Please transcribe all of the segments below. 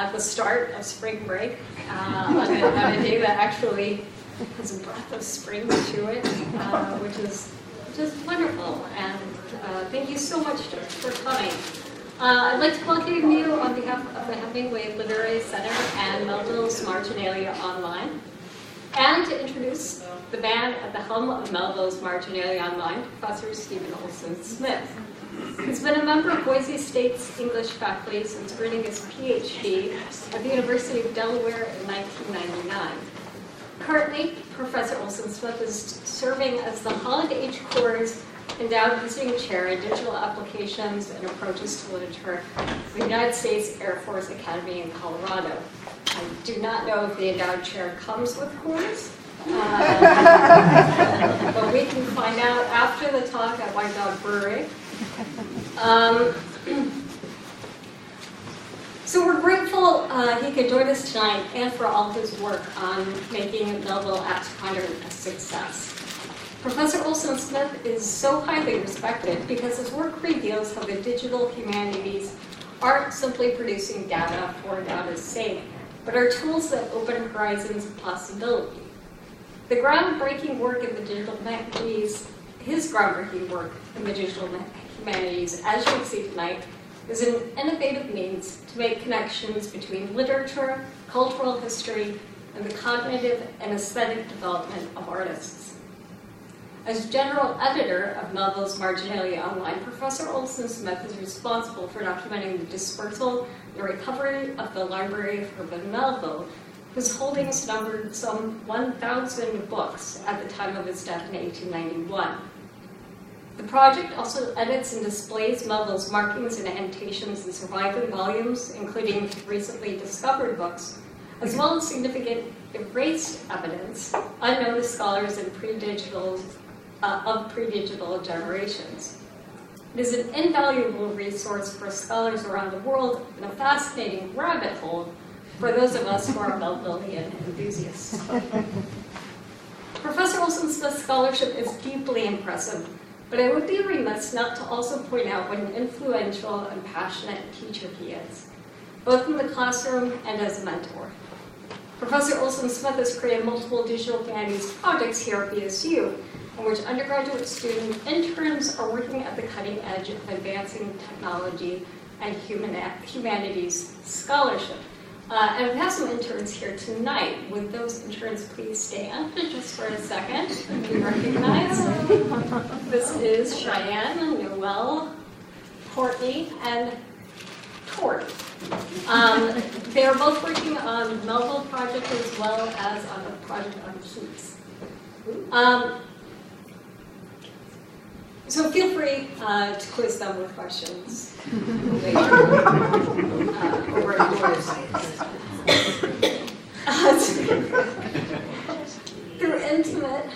at the start of spring break on a day that actually has a breath of spring to it, which is just wonderful. And thank you so much for coming. I'd like to welcome you on behalf of the Hemingway Literary Center and Melville's Marginalia Online, and to introduce the man at the helm of Melville's Marginalia Online, Professor Stephen Olsen-Smith. He's been a member of Boise State's English faculty since earning his PhD at the University of Delaware in 1999. Currently, Professor Olsen-Smith is serving as the Holland H. Corps' endowed visiting chair in digital applications and approaches to literature at the United States Air Force Academy in Colorado. I do not know if the endowed chair comes with corps, but we can find out after the talk at White Dog Brewery. So we're grateful he could join us tonight and for all of his work on making Melville at Conner a success. Professor Olsen-Smith is so highly respected because his work reveals how the digital humanities aren't simply producing data for data's sake, but are tools that open horizons of possibility. The groundbreaking work in the digital humanities, his groundbreaking work in the digital humanities, as you'll see tonight, is an innovative means to make connections between literature, cultural history, and the cognitive and aesthetic development of artists. As general editor of Melville's Marginalia Online, Professor Olsen-Smith is responsible for documenting the dispersal and recovery of the Library of Urban Melville, whose holdings numbered some 1,000 books at the time of his death in 1891. The project also edits and displays Melville's markings and annotations in surviving volumes, including recently discovered books, as well as significant erased evidence unknown to scholars in pre-digital generations. It is an invaluable resource for scholars around the world and a fascinating rabbit hole for those of us who are Melvillian enthusiasts. Professor Olsen-Smith's scholarship is deeply impressive, but I would be remiss not to also point out what an influential and passionate teacher he is, both in the classroom and as a mentor. Professor Olsen-Smith has created multiple digital humanities projects here at BSU, in which undergraduate student interns are working at the cutting edge of advancing technology and humanities scholarship. And we have some interns here tonight. Would those interns please stand just for a second and be recognized? This is Cheyenne, Noelle, Courtney, and Tori. They are both working on the Melville project as well as on the project on Keats. So feel free to quiz them with questions later. Through intimate,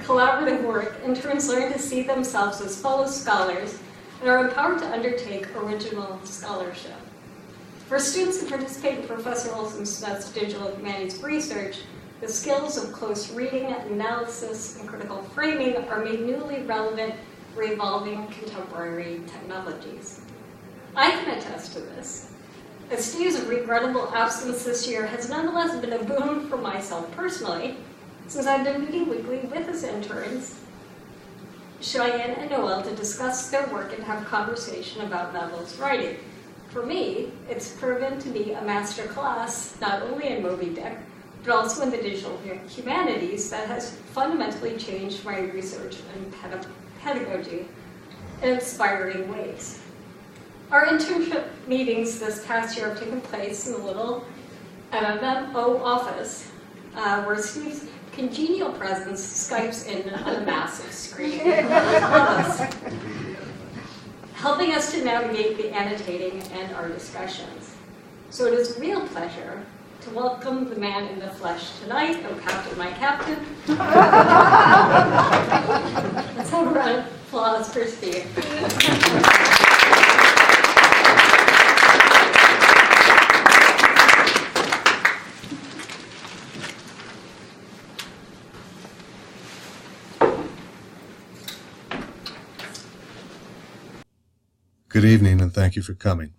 collaborative work, interns learn to see themselves as fellow scholars and are empowered to undertake original scholarship. For students who participate in Professor Olsen-Smith's digital humanities research, the skills of close reading, analysis, and critical framing are made newly relevant for evolving contemporary technologies. I can attest to this. As Steve's regrettable absence this year has nonetheless been a boon for myself personally, since I've been meeting weekly with his interns, Cheyenne and Noelle, to discuss their work and have conversation about Melville's writing. For me, it's proven to be a master class, not only in Moby-Dick, but also in the digital humanities that has fundamentally changed my research and pedagogy in inspiring ways. Our internship meetings this past year have taken place in the little MMO office, where Steve's congenial presence Skypes in on a massive screen, helping us to navigate the annotating and our discussions. So it is a real pleasure to welcome the man in the flesh tonight. Oh, Captain, my Captain. Let's have a round of applause for Steve. Good evening, and thank you for coming.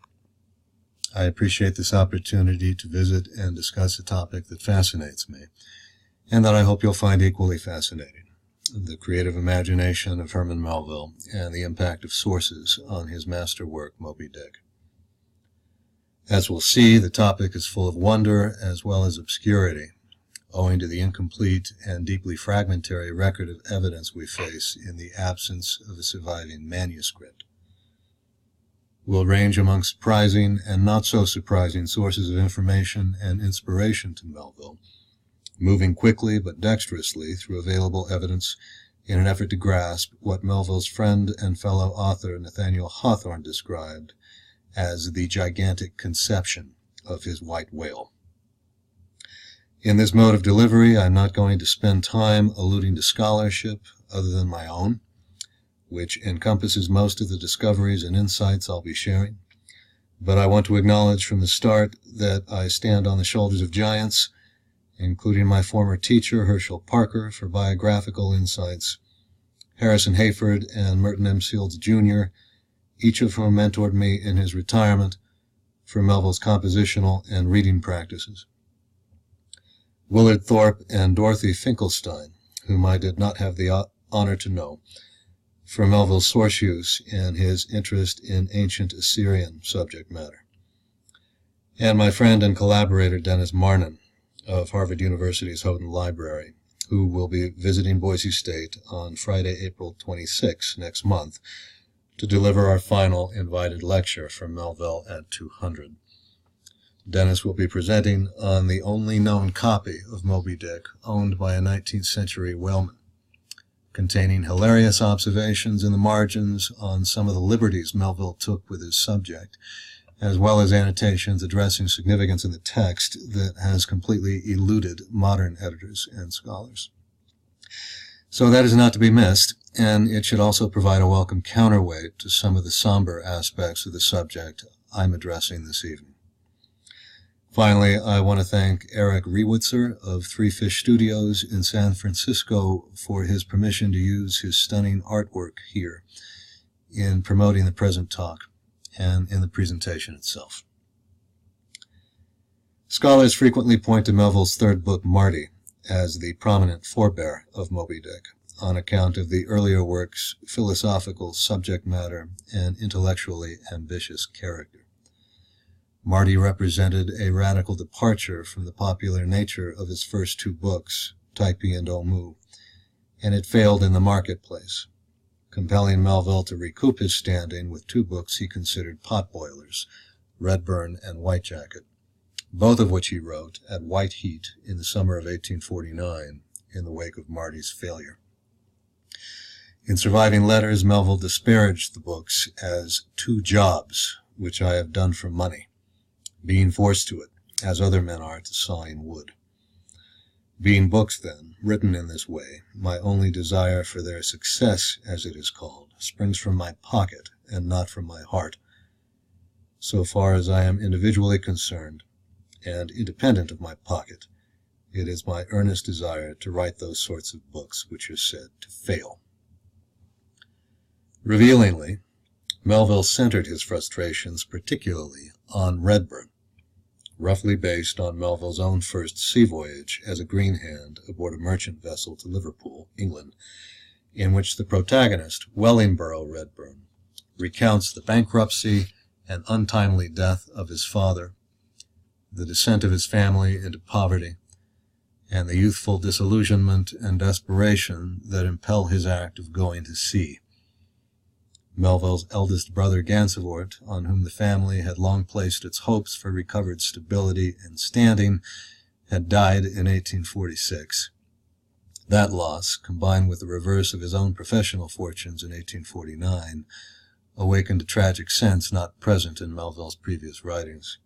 I appreciate this opportunity to visit and discuss a topic that fascinates me, and that I hope you'll find equally fascinating: the creative imagination of Herman Melville and the impact of sources on his masterwork, Moby-Dick. As we'll see, the topic is full of wonder as well as obscurity, owing to the incomplete and deeply fragmentary record of evidence we face in the absence of a surviving manuscript. We'll range among surprising and not so surprising sources of information and inspiration to Melville, moving quickly but dexterously through available evidence in an effort to grasp what Melville's friend and fellow author Nathaniel Hawthorne described as the gigantic conception of his white whale. In this mode of delivery, I'm not going to spend time alluding to scholarship other than my own, which encompasses most of the discoveries and insights I'll be sharing, but I want to acknowledge from the start that I stand on the shoulders of giants, including my former teacher, Herschel Parker, for biographical insights, Harrison Hayford and Merton M. Seals, Jr., each of whom mentored me in his retirement, for Melville's compositional and reading practices, Willard Thorpe and Dorothy Finkelstein, whom I did not have the honor to know, for Melville's source use and his interest in ancient Assyrian subject matter, and my friend and collaborator Dennis Marnin of Harvard University's Houghton Library, who will be visiting Boise State on Friday, April 26, next month, to deliver our final invited lecture for Melville at 200. Dennis will be presenting on the only known copy of Moby-Dick owned by a 19th century whaleman, containing hilarious observations in the margins on some of the liberties Melville took with his subject, as well as annotations addressing significance in the text that has completely eluded modern editors and scholars. So that is not to be missed, and it should also provide a welcome counterweight to some of the somber aspects of the subject I'm addressing this evening. Finally, I want to thank Eric Rewitzer of Three Fish Studios in San Francisco for his permission to use his stunning artwork here in promoting the present talk and in the presentation itself. Scholars frequently point to Melville's third book, Marty, as the prominent forebear of Moby-Dick, on account of the earlier work's philosophical subject matter and intellectually ambitious character. Marty represented a radical departure from the popular nature of his first two books, Typee and Omoo, and it failed in the marketplace, compelling Melville to recoup his standing with two books he considered potboilers, Redburn and Whitejacket, both of which he wrote at white heat in the summer of 1849 in the wake of Marty's failure. In surviving letters, Melville disparaged the books as two jobs which I have done for money, being forced to it, as other men are to sawing wood. Being books, then, written in this way, my only desire for their success, as it is called, springs from my pocket and not from my heart. So far as I am individually concerned, and independent of my pocket, it is my earnest desire to write those sorts of books which are said to fail. Revealingly, Melville centered his frustrations particularly on Redburn, roughly based on Melville's own first sea voyage as a green hand aboard a merchant vessel to Liverpool, England, in which the protagonist, Wellingborough Redburn, recounts the bankruptcy and untimely death of his father, the descent of his family into poverty, and the youthful disillusionment and desperation that impel his act of going to sea. Melville's eldest brother Gansevoort, on whom the family had long placed its hopes for recovered stability and standing, had died in 1846. That loss, combined with the reverse of his own professional fortunes in 1849, awakened a tragic sense not present in Melville's previous writings.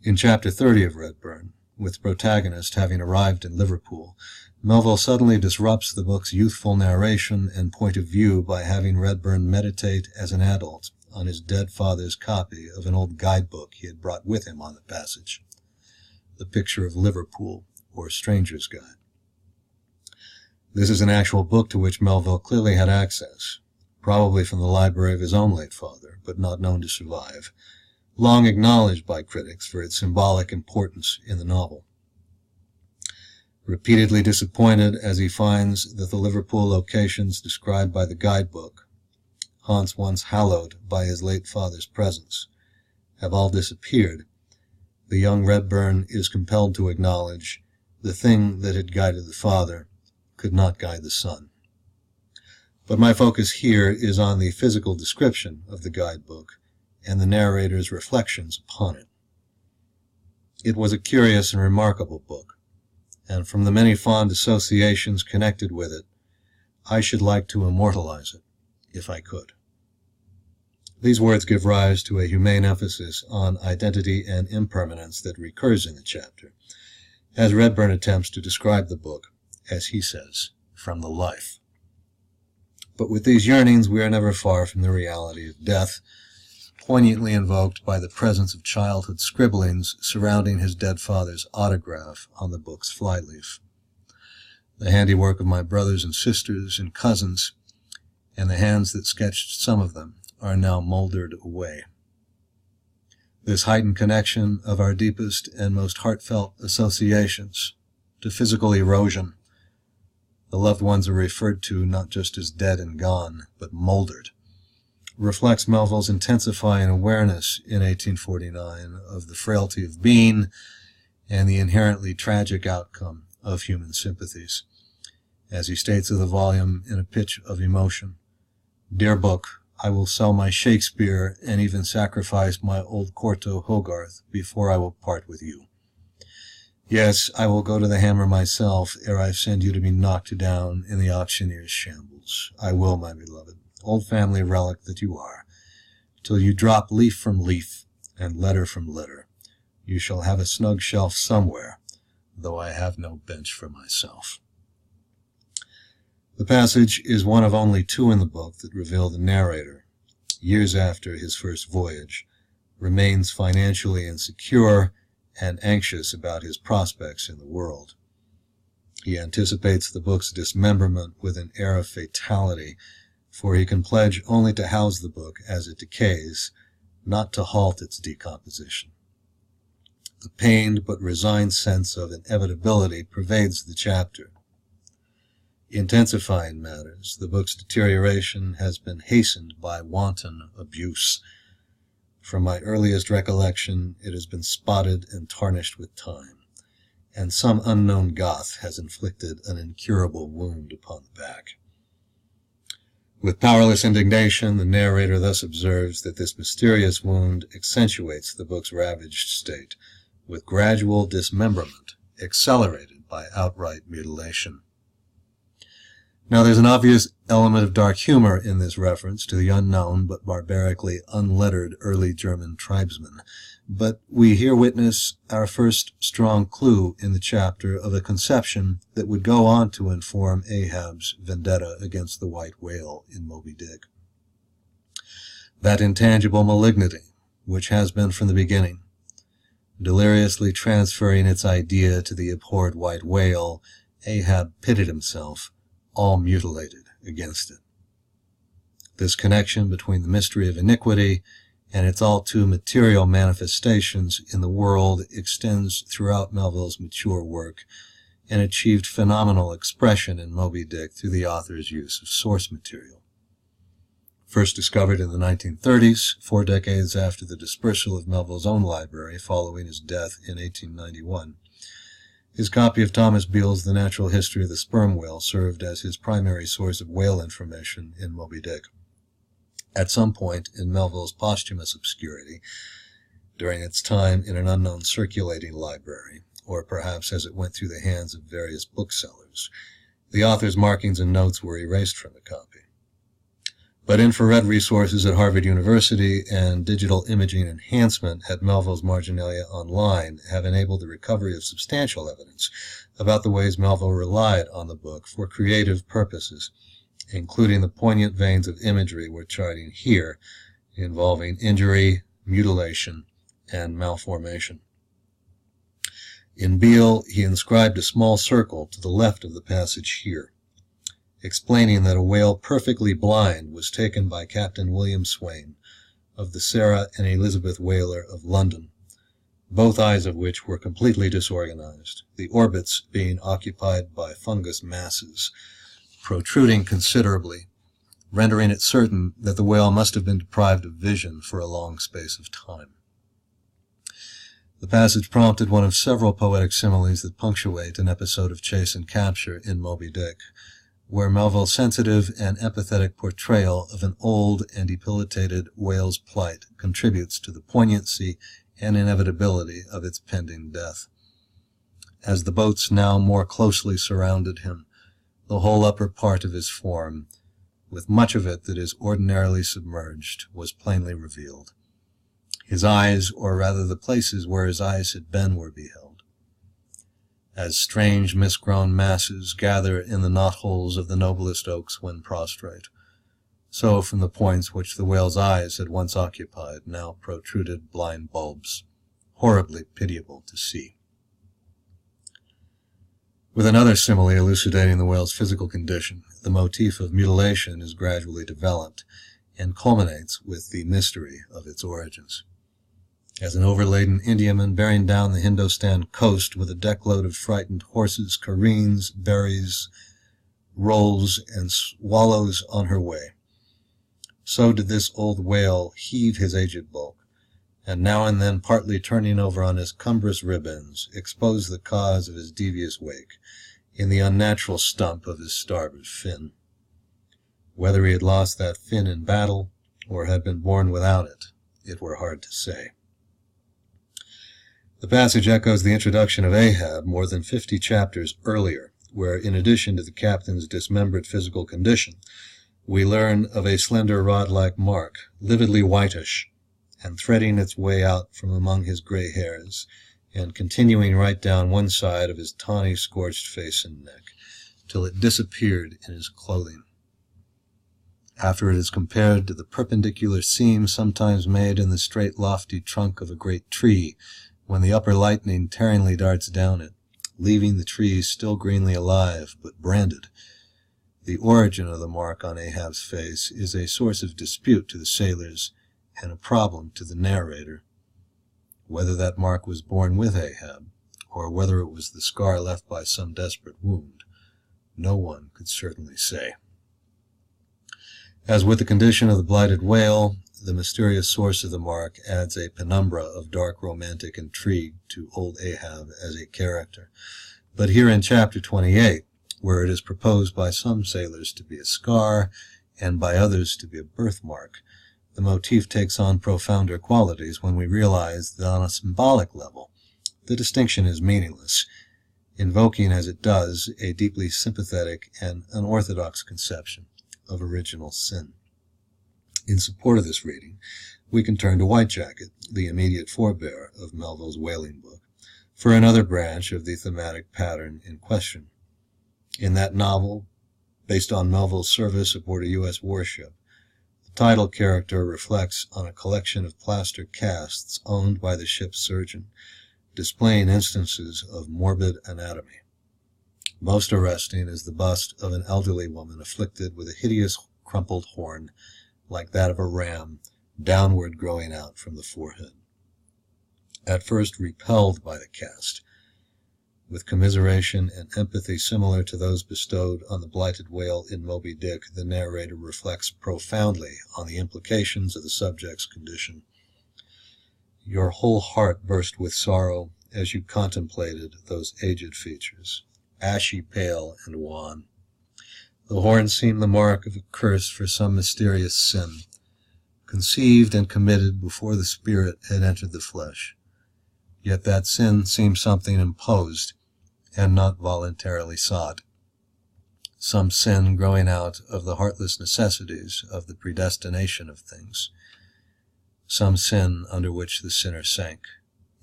In Chapter 30 of Redburn, with the protagonist having arrived in Liverpool, Melville suddenly disrupts the book's youthful narration and point of view by having Redburn meditate as an adult on his dead father's copy of an old guidebook he had brought with him on the passage, The Picture of Liverpool, or Stranger's Guide. This is an actual book to which Melville clearly had access, probably from the library of his own late father, but not known to survive, long acknowledged by critics for its symbolic importance in the novel. Repeatedly disappointed as he finds that the Liverpool locations described by the guidebook, haunts once hallowed by his late father's presence, have all disappeared, the young Redburn is compelled to acknowledge the thing that had guided the father could not guide the son. But my focus here is on the physical description of the guidebook and the narrator's reflections upon it. It was a curious and remarkable book, and from the many fond associations connected with it, I should like to immortalize it, if I could. These words give rise to a humane emphasis on identity and impermanence that recurs in the chapter, as Redburn attempts to describe the book, as he says, from the life. But with these yearnings we are never far from the reality of death, poignantly invoked by the presence of childhood scribblings surrounding his dead father's autograph on the book's flyleaf. The handiwork of my brothers and sisters and cousins, and the hands that sketched some of them, are now mouldered away. This heightened connection of our deepest and most heartfelt associations to physical erosion, the loved ones are referred to not just as dead and gone, but mouldered, reflects Melville's intensifying awareness in 1849 of the frailty of being and the inherently tragic outcome of human sympathies. As he states of the volume in a pitch of emotion, "Dear book, I will sell my Shakespeare and even sacrifice my old quarto Hogarth before I will part with you. Yes, I will go to the hammer myself ere I send you to be knocked down in the auctioneer's shambles. I will, my beloved, old family relic that you are, till you drop leaf from leaf and letter from letter. You shall have a snug shelf somewhere, though I have no bench for myself." The passage is one of only two in the book that reveal the narrator, years after his first voyage, remains financially insecure and anxious about his prospects in the world. He anticipates the book's dismemberment with an air of fatality, for he can pledge only to house the book as it decays, not to halt its decomposition. The pained but resigned sense of inevitability pervades the chapter. Intensifying matters, the book's deterioration has been hastened by wanton abuse. From my earliest recollection, it has been spotted and tarnished with time, and some unknown Goth has inflicted an incurable wound upon the back. With powerless indignation, the narrator thus observes that this mysterious wound accentuates the book's ravaged state, with gradual dismemberment, accelerated by outright mutilation. Now, there's an obvious element of dark humor in this reference to the unknown but barbarically unlettered early German tribesmen, but we here witness our first strong clue in the chapter of a conception that would go on to inform Ahab's vendetta against the white whale in Moby-Dick. That intangible malignity, which has been from the beginning, deliriously transferring its idea to the abhorred white whale, Ahab pitted himself, all mutilated, against it. This connection between the mystery of iniquity and its all too material manifestations in the world extends throughout Melville's mature work and achieved phenomenal expression in Moby-Dick through the author's use of source material. First discovered in the 1930s, 4 decades after the dispersal of Melville's own library following his death in 1891, his copy of Thomas Beale's The Natural History of the Sperm Whale served as his primary source of whale information in Moby-Dick. At some point in Melville's posthumous obscurity, during its time in an unknown circulating library, or perhaps as it went through the hands of various booksellers, the author's markings and notes were erased from the copy. But infrared resources at Harvard University and digital imaging enhancement at Melville's Marginalia Online have enabled the recovery of substantial evidence about the ways Melville relied on the book for creative purposes, including the poignant veins of imagery we're charting here, involving injury, mutilation, and malformation. In Beale, he inscribed a small circle to the left of the passage here, explaining that a whale perfectly blind was taken by Captain William Swain, of the Sarah and Elizabeth whaler of London, both eyes of which were completely disorganized, the orbits being occupied by fungus masses protruding considerably, rendering it certain that the whale must have been deprived of vision for a long space of time. The passage prompted one of several poetic similes that punctuate an episode of chase and capture in Moby-Dick, where Melville's sensitive and empathetic portrayal of an old and debilitated whale's plight contributes to the poignancy and inevitability of its pending death. As the boats now more closely surrounded him, the whole upper part of his form, with much of it that is ordinarily submerged, was plainly revealed. His eyes, or rather the places where his eyes had been, were beheld. As strange misgrown masses gather in the knotholes of the noblest oaks when prostrate, so from the points which the whale's eyes had once occupied now protruded blind bulbs, horribly pitiable to see. With another simile elucidating the whale's physical condition, the motif of mutilation is gradually developed and culminates with the mystery of its origins. As an overladen Indiaman bearing down the Hindostan coast with a deckload of frightened horses careens, buries, rolls, and swallows on her way, so did this old whale heave his aged bulk, and now and then partly turning over on his cumbrous rib ends, expose the cause of his devious wake in the unnatural stump of his starboard fin. Whether he had lost that fin in battle, or had been born without it, it were hard to say. The passage echoes the introduction of Ahab more than 50 chapters earlier, where, in addition to the captain's dismembered physical condition, we learn of a slender rod-like mark, lividly whitish, and threading its way out from among his gray hairs, and continuing right down one side of his tawny, scorched face and neck, till it disappeared in his clothing. After it is compared to the perpendicular seam sometimes made in the straight, lofty trunk of a great tree, when the upper lightning tearingly darts down it, leaving the tree still greenly alive, but branded, the origin of the mark on Ahab's face is a source of dispute to the sailors and a problem to the narrator. Whether that mark was born with Ahab, or whether it was the scar left by some desperate wound, no one could certainly say. As with the condition of the blighted whale, the mysterious source of the mark adds a penumbra of dark romantic intrigue to old Ahab as a character. But here in chapter 28, where it is proposed by some sailors to be a scar and by others to be a birthmark, the motif takes on profounder qualities when we realize that on a symbolic level the distinction is meaningless, invoking as it does a deeply sympathetic and unorthodox conception of original sin. In support of this reading, we can turn to Whitejacket, the immediate forebear of Melville's whaling book, for another branch of the thematic pattern in question. In that novel, based on Melville's service aboard a U.S. warship, the title character reflects on a collection of plaster casts owned by the ship's surgeon, displaying instances of morbid anatomy. Most arresting is the bust of an elderly woman afflicted with a hideous crumpled horn, like that of a ram, downward growing out from the forehead. At first repelled by the cast, with commiseration and empathy similar to those bestowed on the blighted whale in Moby-Dick, the narrator reflects profoundly on the implications of the subject's condition. Your whole heart burst with sorrow as you contemplated those aged features, ashy pale and wan. The horn seemed the mark of a curse for some mysterious sin, conceived and committed before the spirit had entered the flesh. Yet that sin seemed something imposed and not voluntarily sought, some sin growing out of the heartless necessities of the predestination of things, some sin under which the sinner sank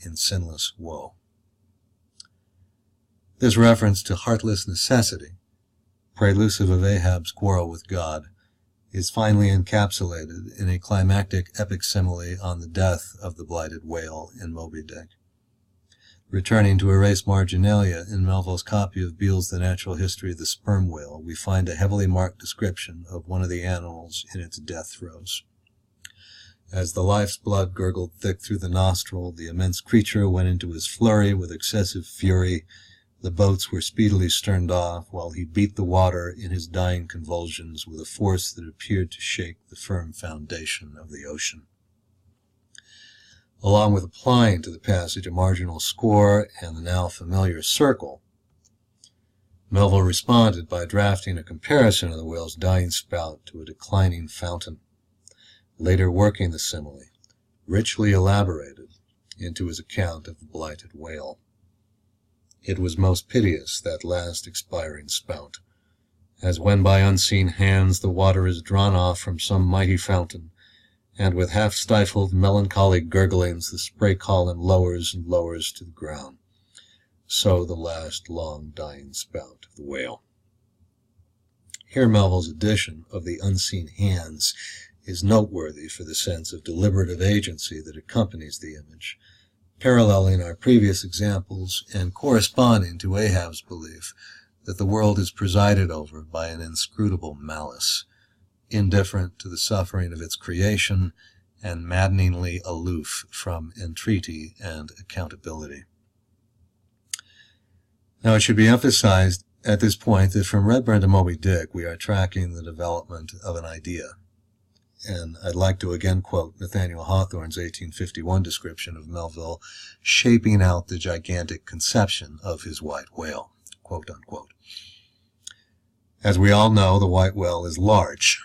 in sinless woe. This reference to heartless necessity, prelusive of Ahab's quarrel with God, is finally encapsulated in a climactic epic simile on the death of the blighted whale in Moby-Dick. Returning to erase Marginalia in Melville's copy of Beale's The Natural History of the Sperm Whale, we find a heavily marked description of one of the animals in its death throes. As the life's blood gurgled thick through the nostril, the immense creature went into his flurry with excessive fury. The boats were speedily sterned off, while he beat the water in his dying convulsions with a force that appeared to shake the firm foundation of the ocean. Along with applying to the passage a marginal score and the now familiar circle, Melville responded by drafting a comparison of the whale's dying spout to a declining fountain, later working the simile, richly elaborated, into his account of the blighted whale. It was most piteous, that last expiring spout, as when by unseen hands the water is drawn off from some mighty fountain, and with half-stifled, melancholy gurglings the spray column lowers and lowers to the ground. So the last long dying spout of the whale. Here Melville's addition of the unseen hands is noteworthy for the sense of deliberative agency that accompanies the image, paralleling our previous examples and corresponding to Ahab's belief that the world is presided over by an inscrutable malice, indifferent to the suffering of its creation and maddeningly aloof from entreaty and accountability. Now, it should be emphasized at this point that from Redburn to Moby-Dick, we are tracking the development of an idea. And I'd like to again quote Nathaniel Hawthorne's 1851 description of Melville shaping out the gigantic conception of his white whale, quote unquote. As we all know, the white whale is large,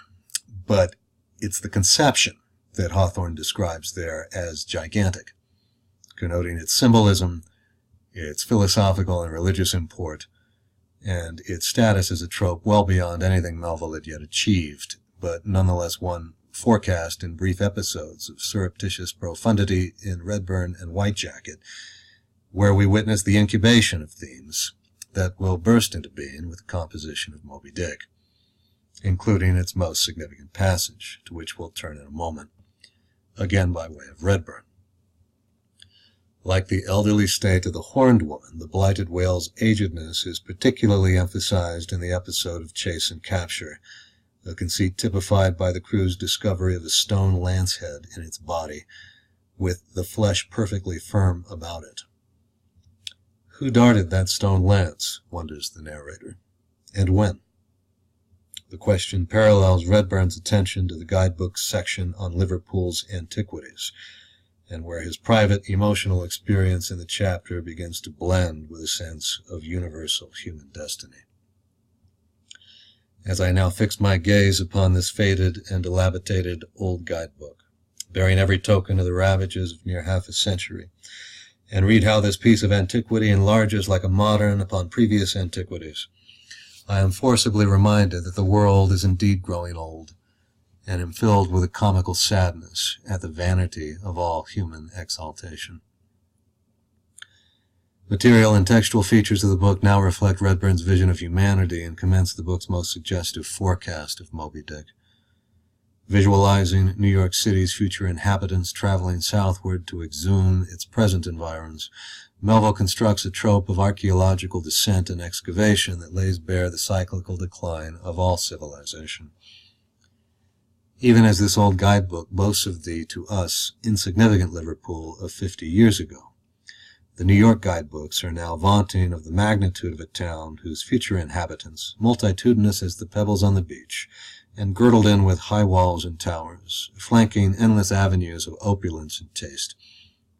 but it's the conception that Hawthorne describes there as gigantic, connoting its symbolism, its philosophical and religious import, and its status as a trope well beyond anything Melville had yet achieved, but nonetheless one forecast in brief episodes of surreptitious profundity in Redburn and Whitejacket, where we witness the incubation of themes that will burst into being with the composition of Moby-Dick, including its most significant passage, to which we'll turn in a moment, again by way of Redburn. Like the elderly state of the horned woman, the blighted whale's agedness is particularly emphasized in the episode of Chase and Capture, a conceit typified by the crew's discovery of a stone lance head in its body, with the flesh perfectly firm about it. Who darted that stone lance, wonders the narrator, and when? The question parallels Redburn's attention to the guidebook section on Liverpool's antiquities, and where his private emotional experience in the chapter begins to blend with a sense of universal human destiny. As I now fix my gaze upon this faded and dilapidated old guidebook, bearing every token of the ravages of near half a century, and read how this piece of antiquity enlarges like a modern upon previous antiquities, I am forcibly reminded that the world is indeed growing old, and am filled with a comical sadness at the vanity of all human exaltation. Material and textual features of the book now reflect Redburn's vision of humanity and commence the book's most suggestive forecast of Moby-Dick. Visualizing New York City's future inhabitants traveling southward to exhume its present environs, Melville constructs a trope of archaeological descent and excavation that lays bare the cyclical decline of all civilization. Even as this old guidebook boasts of the, to us, insignificant Liverpool of 50 years ago, the New York guidebooks are now vaunting of the magnitude of a town whose future inhabitants, multitudinous as the pebbles on the beach, and girdled in with high walls and towers, flanking endless avenues of opulence and taste,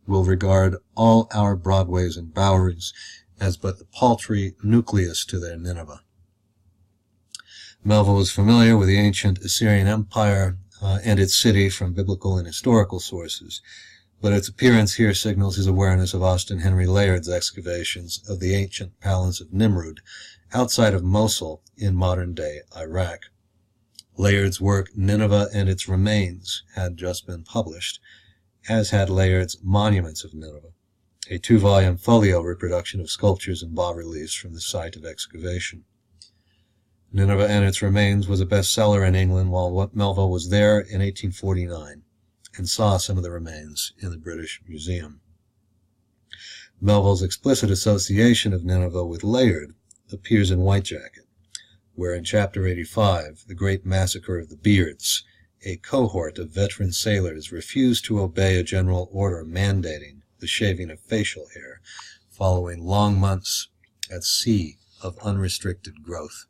will regard all our Broadways and Boweries as but the paltry nucleus to their Nineveh. Melville was familiar with the ancient Assyrian Empire and its city from biblical and historical sources, but its appearance here signals his awareness of Austin Henry Layard's excavations of the ancient palace of Nimrud outside of Mosul in modern-day Iraq. Layard's work Nineveh and Its Remains had just been published, as had Layard's Monuments of Nineveh, a 2-volume folio reproduction of sculptures and bas-reliefs from the site of excavation. Nineveh and Its Remains was a bestseller in England while Melville was there in 1849 and saw some of the remains in the British Museum. Melville's explicit association of Nineveh with Layard appears in Whitejacket, where in Chapter 85, The Great Massacre of the Beards, a cohort of veteran sailors refused to obey a general order mandating the shaving of facial hair following long months at sea of unrestricted growth.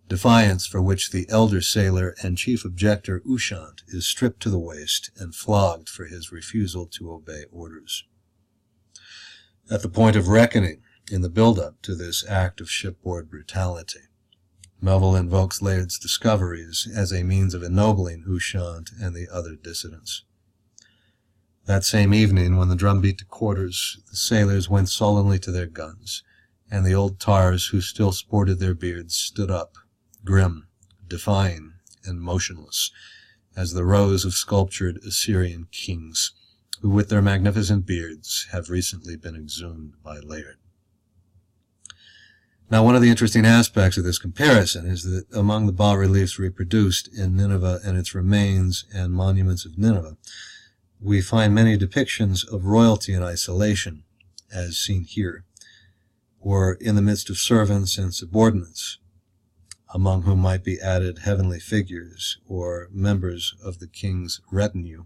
Defiance for which the elder sailor and chief objector Ushant is stripped to the waist and flogged for his refusal to obey orders. At the point of reckoning, in the build-up to this act of shipboard brutality, Melville invokes Layard's discoveries as a means of ennobling Ushant and the other dissidents. That same evening, when the drum beat to quarters, the sailors went sullenly to their guns, and the old tars who still sported their beards stood up, grim, defying, and motionless, as the rows of sculptured Assyrian kings, who with their magnificent beards have recently been exhumed by Layard. Now, one of the interesting aspects of this comparison is that among the bas-reliefs reproduced in Nineveh and its remains and monuments of Nineveh, we find many depictions of royalty in isolation, as seen here, or in the midst of servants and subordinates, among whom might be added heavenly figures or members of the king's retinue.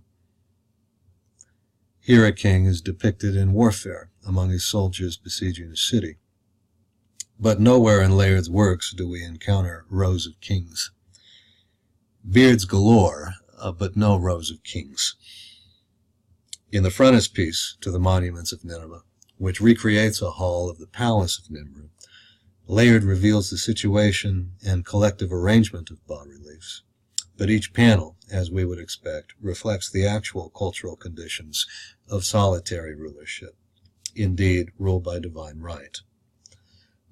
Here a king is depicted in warfare among his soldiers besieging a city. But nowhere in Layard's works do we encounter rows of kings. Beards galore, but no rows of kings. In the frontispiece to the monuments of Nineveh, which recreates a hall of the palace of Nimrud, Layard reveals the situation and collective arrangement of bas-reliefs, but each panel, as we would expect, reflects the actual cultural conditions of solitary rulership, indeed rule by divine right.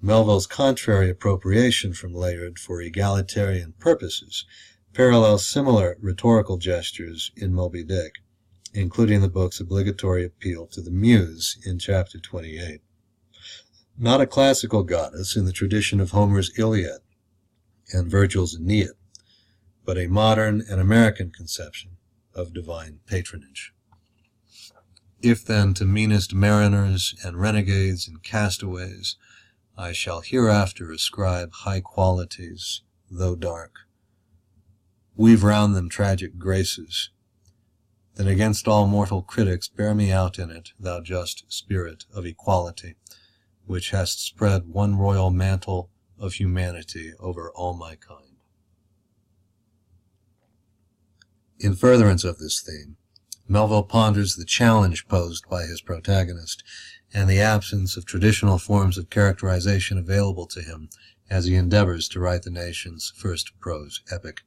Melville's contrary appropriation from Layard for egalitarian purposes parallels similar rhetorical gestures in Moby-Dick, including the book's obligatory appeal to the muse in chapter 28. Not a classical goddess in the tradition of Homer's Iliad and Virgil's Aeneid, but a modern and American conception of divine patronage. If then to meanest mariners and renegades and castaways I shall hereafter ascribe high qualities, though dark, weave round them tragic graces, then against all mortal critics bear me out in it, thou just spirit of equality, which hast spread one royal mantle of humanity over all my kind. In furtherance of this theme, Melville ponders the challenge posed by his protagonist and the absence of traditional forms of characterization available to him as he endeavors to write the nation's first prose epic.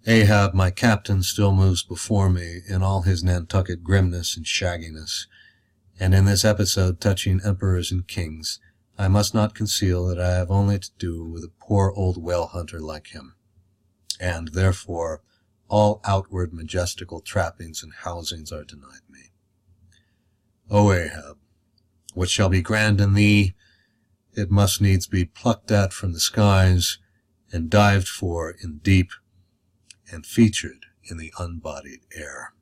Ahab, my captain, still moves before me in all his Nantucket grimness and shagginess, and in this episode touching emperors and kings, I must not conceal that I have only to do with a poor old whale hunter like him, and, therefore, all outward majestical trappings and housings are denied me. O Ahab, what shall be grand in thee, it must needs be plucked at from the skies, and dived for in deep, and featured in the unbodied air.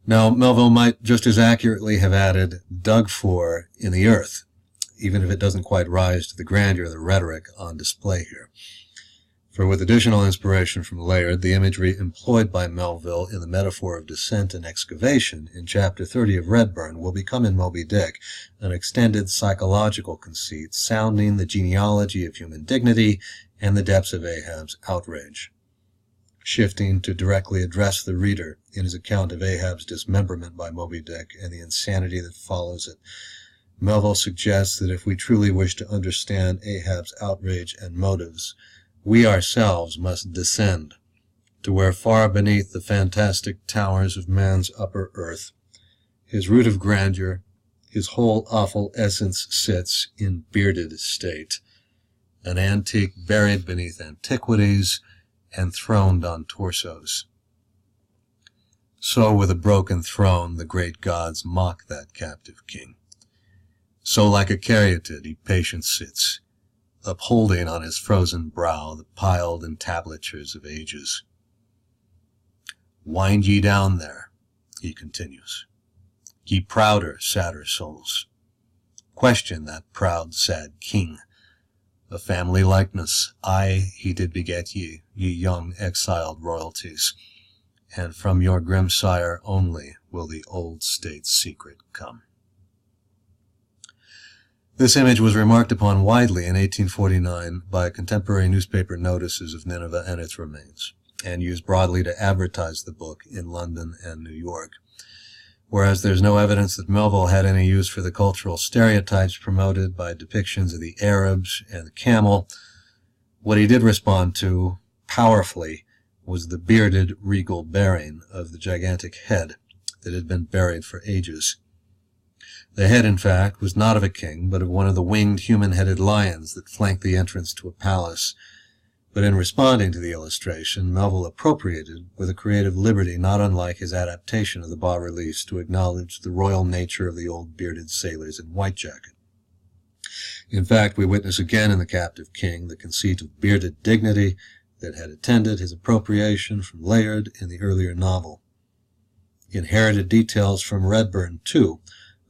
Now, Melville might just as accurately have added dug for in the earth, even if it doesn't quite rise to the grandeur of the rhetoric on display here. For with additional inspiration from Layard, the imagery employed by Melville in the metaphor of descent and excavation in Chapter 30 of Redburn will become in Moby-Dick an extended psychological conceit sounding the genealogy of human dignity and the depths of Ahab's outrage. Shifting to directly address the reader in his account of Ahab's dismemberment by Moby-Dick and the insanity that follows it, Melville suggests that if we truly wish to understand Ahab's outrage and motives, we ourselves must descend to where far beneath the fantastic towers of man's upper earth, his root of grandeur, his whole awful essence sits in bearded state, an antique buried beneath antiquities, enthroned on torsos. So with a broken throne the great gods mock that captive king. So like a caryatid he patient sits, upholding on his frozen brow the piled entablatures of ages. Wind ye down there, he continues, ye prouder, sadder souls. Question that proud, sad king A family likeness, aye, he did beget ye, ye young exiled royalties, and from your grim sire only will the old state's secret come. This image was remarked upon widely in 1849 by contemporary newspaper notices of Nineveh and its remains, and used broadly to advertise the book in London and New York. Whereas there's no evidence that Melville had any use for the cultural stereotypes promoted by depictions of the Arabs and the camel, what he did respond to powerfully was the bearded, regal bearing of the gigantic head that had been buried for ages. The head, in fact, was not of a king, but of one of the winged human-headed lions that flanked the entrance to a palace. But in responding to the illustration, Melville appropriated with a creative liberty not unlike his adaptation of the bas-reliefs to acknowledge the royal nature of the old bearded sailors in white jacket. In fact, we witness again in The Captive King the conceit of bearded dignity that had attended his appropriation from Layard in the earlier novel. Inherited details from Redburn, too,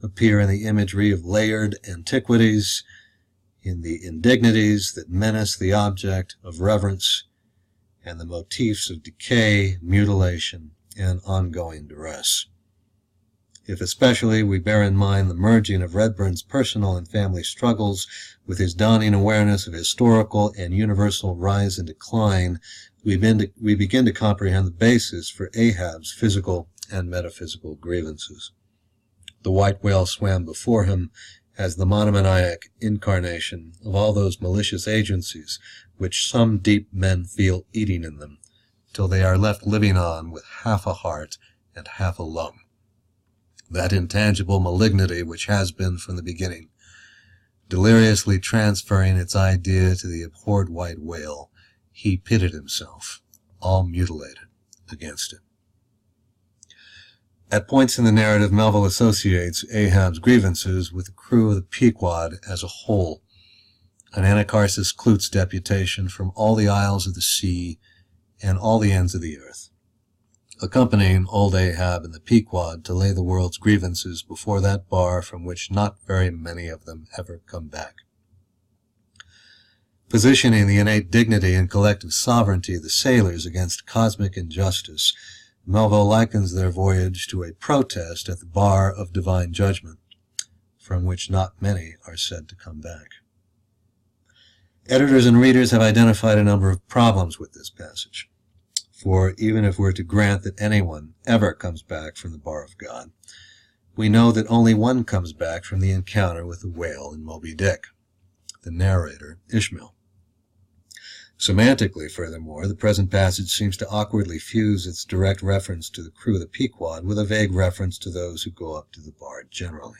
appear in the imagery of Layard antiquities, in the indignities that menace the object of reverence, and the motifs of decay, mutilation, and ongoing duress. If especially we bear in mind the merging of Redburn's personal and family struggles with his dawning awareness of historical and universal rise and decline, we begin to comprehend the basis for Ahab's physical and metaphysical grievances. The white whale swam before him as the monomaniac incarnation of all those malicious agencies which some deep men feel eating in them, till they are left living on with half a heart and half a lung. That intangible malignity which has been from the beginning, deliriously transferring its idea to the abhorred white whale, he pitted himself, all mutilated, against it. At points in the narrative, Melville associates Ahab's grievances with the crew of the Pequod as a whole, an Anacharsis Cloots deputation from all the isles of the sea and all the ends of the earth, accompanying old Ahab and the Pequod to lay the world's grievances before that bar from which not very many of them ever come back. Positioning the innate dignity and collective sovereignty of the sailors against cosmic injustice, Melville likens their voyage to a protest at the bar of divine judgment, from which not many are said to come back. Editors and readers have identified a number of problems with this passage, for even if we're to grant that anyone ever comes back from the bar of God, we know that only one comes back from the encounter with the whale in Moby-Dick, the narrator, Ishmael. Semantically, furthermore, the present passage seems to awkwardly fuse its direct reference to the crew of the Pequod with a vague reference to those who go up to the bar generally.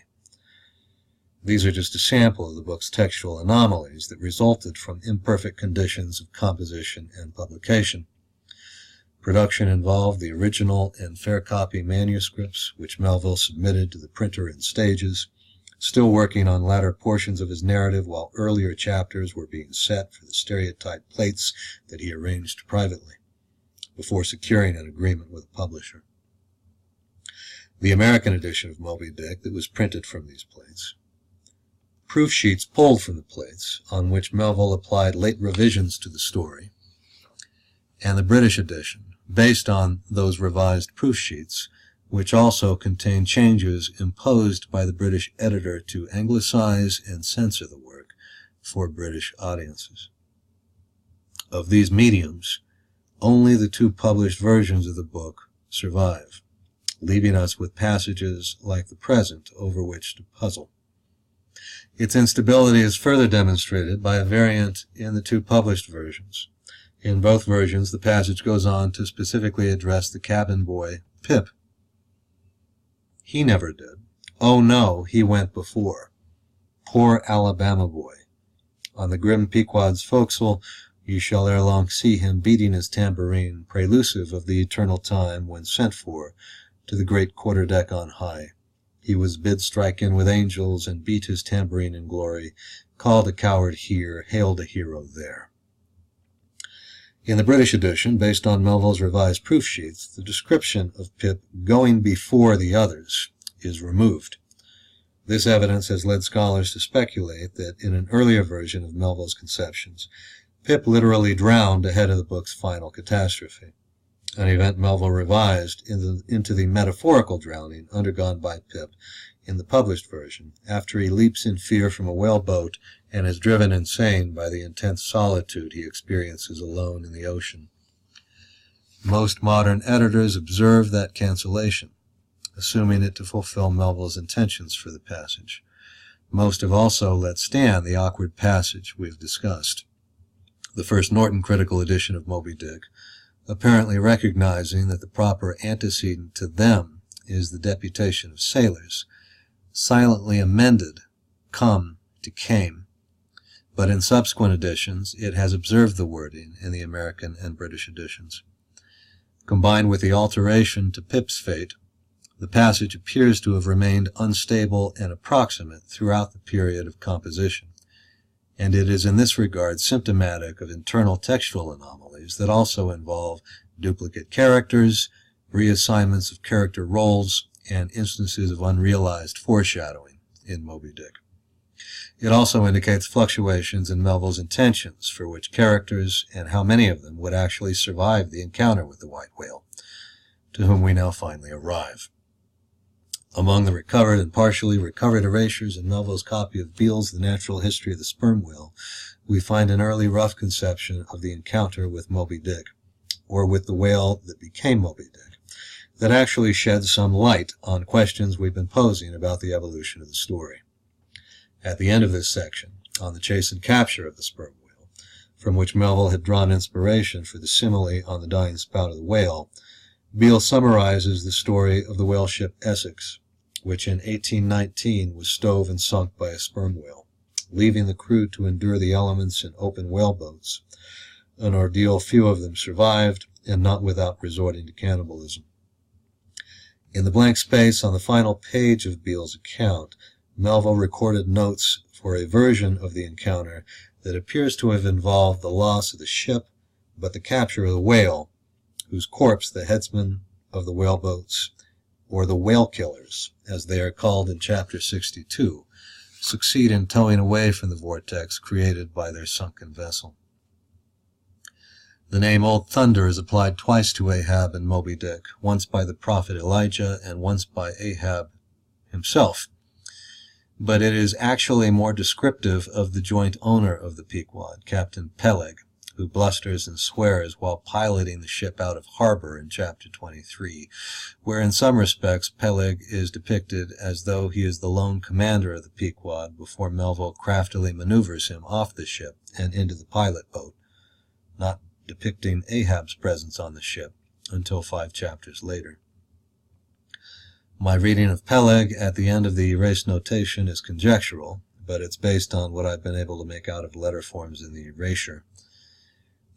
These are just a sample of the book's textual anomalies that resulted from imperfect conditions of composition and publication. Production involved the original and fair copy manuscripts, which Melville submitted to the printer in stages, still working on latter portions of his narrative while earlier chapters were being set for the stereotype plates that he arranged privately, before securing an agreement with a publisher. The American edition of Moby-Dick that was printed from these plates, proof sheets pulled from the plates on which Melville applied late revisions to the story, and the British edition, based on those revised proof sheets, which also contain changes imposed by the British editor to anglicize and censor the work for British audiences. Of these mediums, only the two published versions of the book survive, leaving us with passages like the present over which to puzzle. Its instability is further demonstrated by a variant in the two published versions. In both versions, the passage goes on to specifically address the cabin boy, Pip. He never did. Oh no, he went before. Poor Alabama boy. On the grim Pequod's forecastle, you shall ere long see him beating his tambourine, prelusive of the eternal time when sent for to the great quarter-deck on high. He was bid strike in with angels and beat his tambourine in glory, called a coward here, hailed a hero there. In the British edition, based on Melville's revised proof sheets, the description of Pip going before the others is removed. This evidence has led scholars to speculate that in an earlier version of Melville's conceptions, Pip literally drowned ahead of the book's final catastrophe, an event Melville revised into the metaphorical drowning undergone by Pip in the published version, after he leaps in fear from a whaleboat and is driven insane by the intense solitude he experiences alone in the ocean. Most modern editors observe that cancellation, assuming it to fulfill Melville's intentions for the passage. Most have also let stand the awkward passage we've discussed. The first Norton critical edition of Moby-Dick, apparently recognizing that the proper antecedent to them is the deputation of sailors, silently amended come to came, but in subsequent editions it has observed the wording in the American and British editions. Combined with the alteration to Pip's fate, the passage appears to have remained unstable and approximate throughout the period of composition, and it is in this regard symptomatic of internal textual anomalies that also involve duplicate characters, reassignments of character roles, and instances of unrealized foreshadowing in Moby-Dick. It also indicates fluctuations in Melville's intentions for which characters and how many of them would actually survive the encounter with the white whale, to whom we now finally arrive. Among the recovered and partially recovered erasures in Melville's copy of Beale's The Natural History of the Sperm Whale, we find an early rough conception of the encounter with Moby-Dick, or with the whale that became Moby-Dick, that actually sheds some light on questions we've been posing about the evolution of the story. At the end of this section, on the chase and capture of the sperm whale, from which Melville had drawn inspiration for the simile on the dying spout of the whale, Beale summarizes the story of the whale ship Essex, which in 1819 was stove and sunk by a sperm whale, leaving the crew to endure the elements in open whaleboats, an ordeal few of them survived, and not without resorting to cannibalism. In the blank space on the final page of Beale's account, Melville recorded notes for a version of the encounter that appears to have involved the loss of the ship, but the capture of the whale, whose corpse the headsmen of the whaleboats, or the whale killers, as they are called in Chapter 62, succeed in towing away from the vortex created by their sunken vessel. The name Old Thunder is applied twice to Ahab in Moby-Dick, once by the prophet Elijah and once by Ahab himself. But it is actually more descriptive of the joint owner of the Pequod, Captain Peleg, who blusters and swears while piloting the ship out of harbor in Chapter 23, where in some respects Peleg is depicted as though he is the lone commander of the Pequod before Melville craftily maneuvers him off the ship and into the pilot boat, not depicting Ahab's presence on the ship until 5 chapters later. My reading of Peleg at the end of the erased notation is conjectural, but it's based on what I've been able to make out of letter forms in the erasure.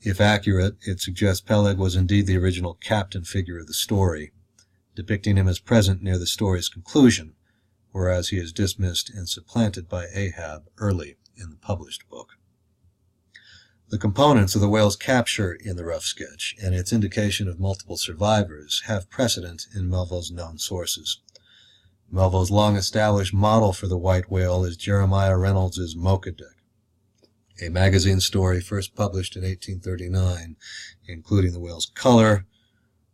If accurate, it suggests Peleg was indeed the original captain figure of the story, depicting him as present near the story's conclusion, whereas he is dismissed and supplanted by Ahab early in the published book. The components of the whale's capture in the rough sketch and its indication of multiple survivors have precedent in Melville's known sources. Melville's long-established model for the white whale is Jeremiah Reynolds's Moby-Dick, a magazine story first published in 1839, including the whale's color,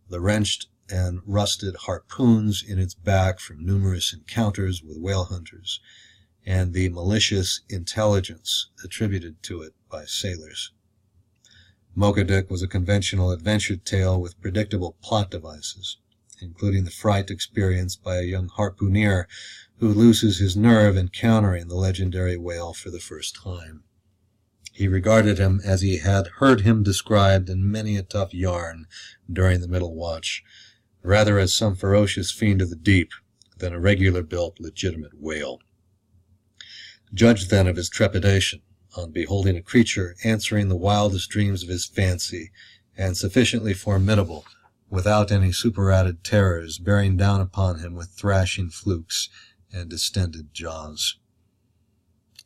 the wrenched and rusted harpoons in its back from numerous encounters with whale hunters, and the malicious intelligence attributed to it by sailors. Moby-Dick was a conventional adventure tale with predictable plot devices, including the fright experienced by a young harpooner who loses his nerve encountering the legendary whale for the first time. He regarded him as he had heard him described in many a tough yarn during the middle watch, rather as some ferocious fiend of the deep than a regular-built, legitimate whale. Judge then of his trepidation on beholding a creature answering the wildest dreams of his fancy, and sufficiently formidable, without any superadded terrors, bearing down upon him with thrashing flukes and distended jaws.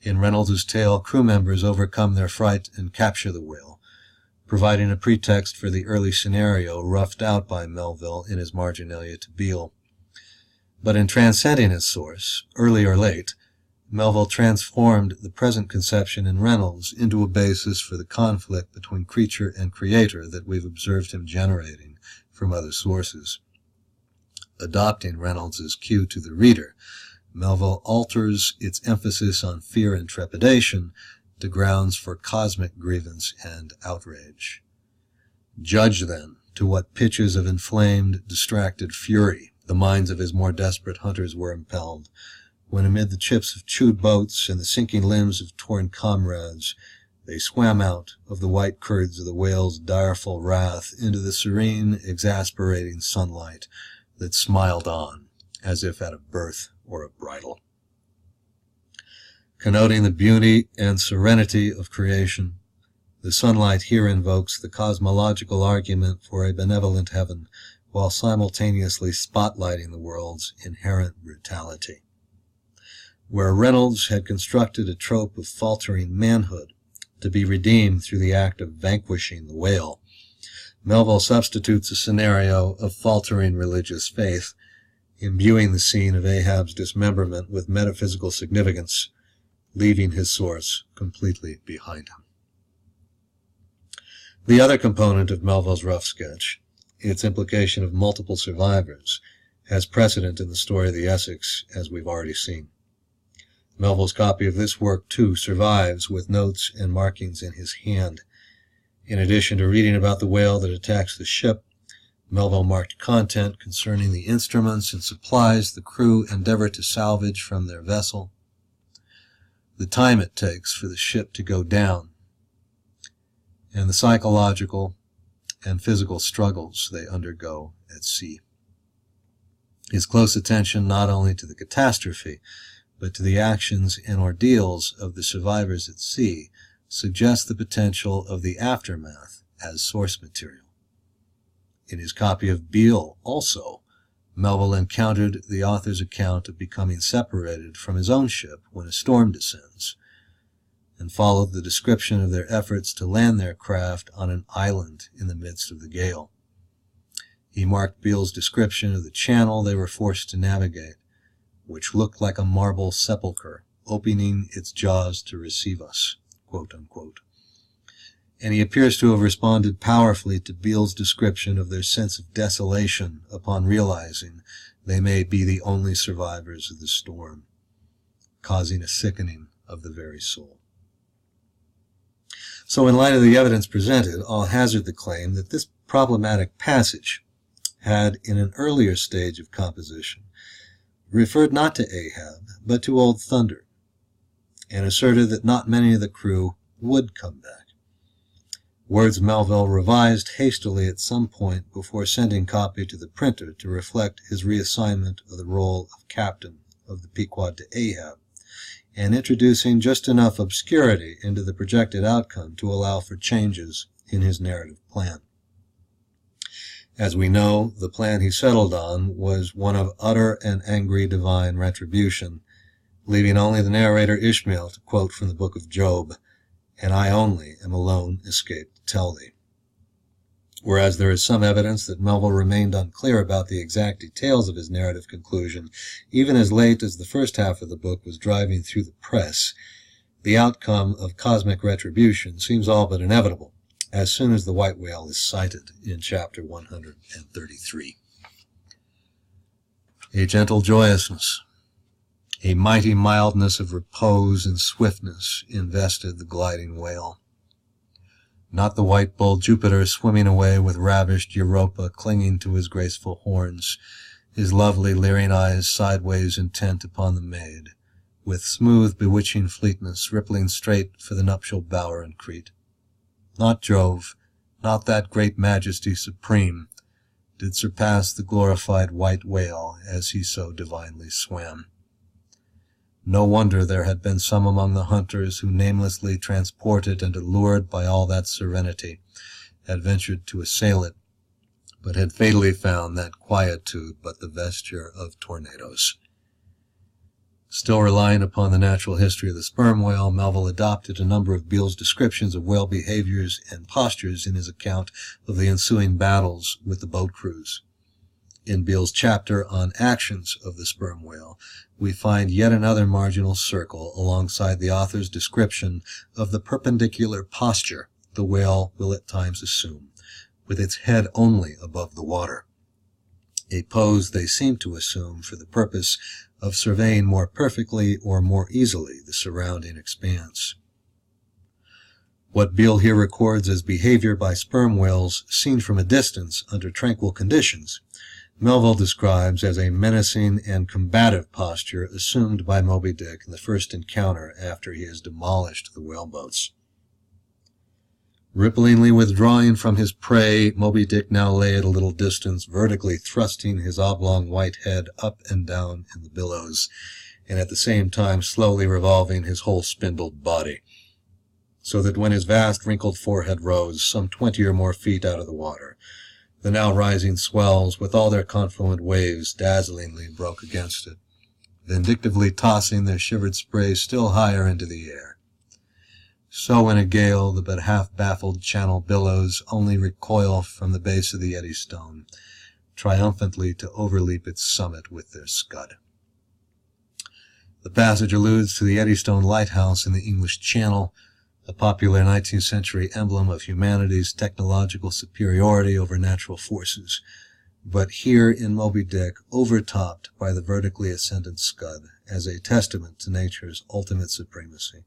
In Reynolds's tale, crew members overcome their fright and capture the whale, providing a pretext for the early scenario roughed out by Melville in his Marginalia to Beale. But in transcending its source, early or late, Melville transformed the present conception in Reynolds into a basis for the conflict between creature and creator that we've observed him generating from other sources. Adopting Reynolds' cue to the reader, Melville alters its emphasis on fear and trepidation to grounds for cosmic grievance and outrage. Judge, then, to what pitches of inflamed, distracted fury the minds of his more desperate hunters were impelled, when amid the chips of chewed boats and the sinking limbs of torn comrades, they swam out of the white curds of the whale's direful wrath into the serene, exasperating sunlight that smiled on as if at a birth or a bridal. Connoting the beauty and serenity of creation, the sunlight here invokes the cosmological argument for a benevolent heaven, while simultaneously spotlighting the world's inherent brutality. Where Reynolds had constructed a trope of faltering manhood to be redeemed through the act of vanquishing the whale, Melville substitutes a scenario of faltering religious faith, imbuing the scene of Ahab's dismemberment with metaphysical significance, leaving his source completely behind him. The other component of Melville's rough sketch, its implication of multiple survivors, has precedent in the story of the Essex, as we've already seen. Melville's copy of this work, too, survives with notes and markings in his hand. In addition to reading about the whale that attacks the ship, Melville marked content concerning the instruments and supplies the crew endeavor to salvage from their vessel, the time it takes for the ship to go down, and the psychological and physical struggles they undergo at sea. His close attention not only to the catastrophe, but to the actions and ordeals of the survivors at sea suggests the potential of the aftermath as source material. In his copy of Beale, also, Melville encountered the author's account of becoming separated from his own ship when a storm descends, and followed the description of their efforts to land their craft on an island in the midst of the gale. He marked Beale's description of the channel they were forced to navigate, which looked like a marble sepulchre opening its jaws to receive us, quote unquote. And he appears to have responded powerfully to Beale's description of their sense of desolation upon realizing they may be the only survivors of the storm, causing a sickening of the very soul. So in light of the evidence presented, I'll hazard the claim that this problematic passage had, in an earlier stage of composition, referred not to Ahab, but to Old Thunder, and asserted that not many of the crew would come back. Words Melville revised hastily at some point before sending copy to the printer to reflect his reassignment of the role of captain of the Pequod to Ahab, and introducing just enough obscurity into the projected outcome to allow for changes in his narrative plan. As we know, the plan he settled on was one of utter and angry divine retribution, leaving only the narrator Ishmael to quote from the book of Job, "And I only am alone escaped to tell thee." Whereas there is some evidence that Melville remained unclear about the exact details of his narrative conclusion, even as late as the first half of the book was driving through the press, the outcome of cosmic retribution seems all but inevitable as soon as the white whale is sighted in chapter 133. A gentle joyousness, a mighty mildness of repose and swiftness invested the gliding whale. Not the white bull Jupiter swimming away with ravished Europa clinging to his graceful horns, his lovely leering eyes sideways intent upon the maid, with smooth bewitching fleetness rippling straight for the nuptial bower in Crete. Not Jove, not that great majesty supreme, did surpass the glorified white whale as he so divinely swam. No wonder there had been some among the hunters who, namelessly transported and allured by all that serenity, had ventured to assail it, but had fatally found that quietude but the vesture of tornadoes. Still relying upon the natural history of the sperm whale, Melville adopted a number of Beale's descriptions of whale behaviors and postures in his account of the ensuing battles with the boat crews. In Beale's chapter on actions of the sperm whale, we find yet another marginal circle alongside the author's description of the perpendicular posture the whale will at times assume, with its head only above the water, a pose they seem to assume for the purpose of surveying more perfectly or more easily the surrounding expanse. What Beale here records as behavior by sperm whales seen from a distance under tranquil conditions, Melville describes as a menacing and combative posture assumed by Moby-Dick in the first encounter after he has demolished the whaleboats. Ripplingly withdrawing from his prey, Moby-Dick now lay at a little distance, vertically thrusting his oblong white head up and down in the billows, and at the same time slowly revolving his whole spindled body, so that when his vast wrinkled forehead rose some 20 or more feet out of the water, the now rising swells, with all their confluent waves, dazzlingly broke against it, vindictively tossing their shivered spray still higher into the air. So in a gale, the but half-baffled channel billows only recoil from the base of the Eddystone, triumphantly to overleap its summit with their scud. The passage alludes to the Eddystone Lighthouse in the English Channel, a popular 19th century emblem of humanity's technological superiority over natural forces, but here in Moby-Dick overtopped by the vertically ascendant scud as a testament to nature's ultimate supremacy,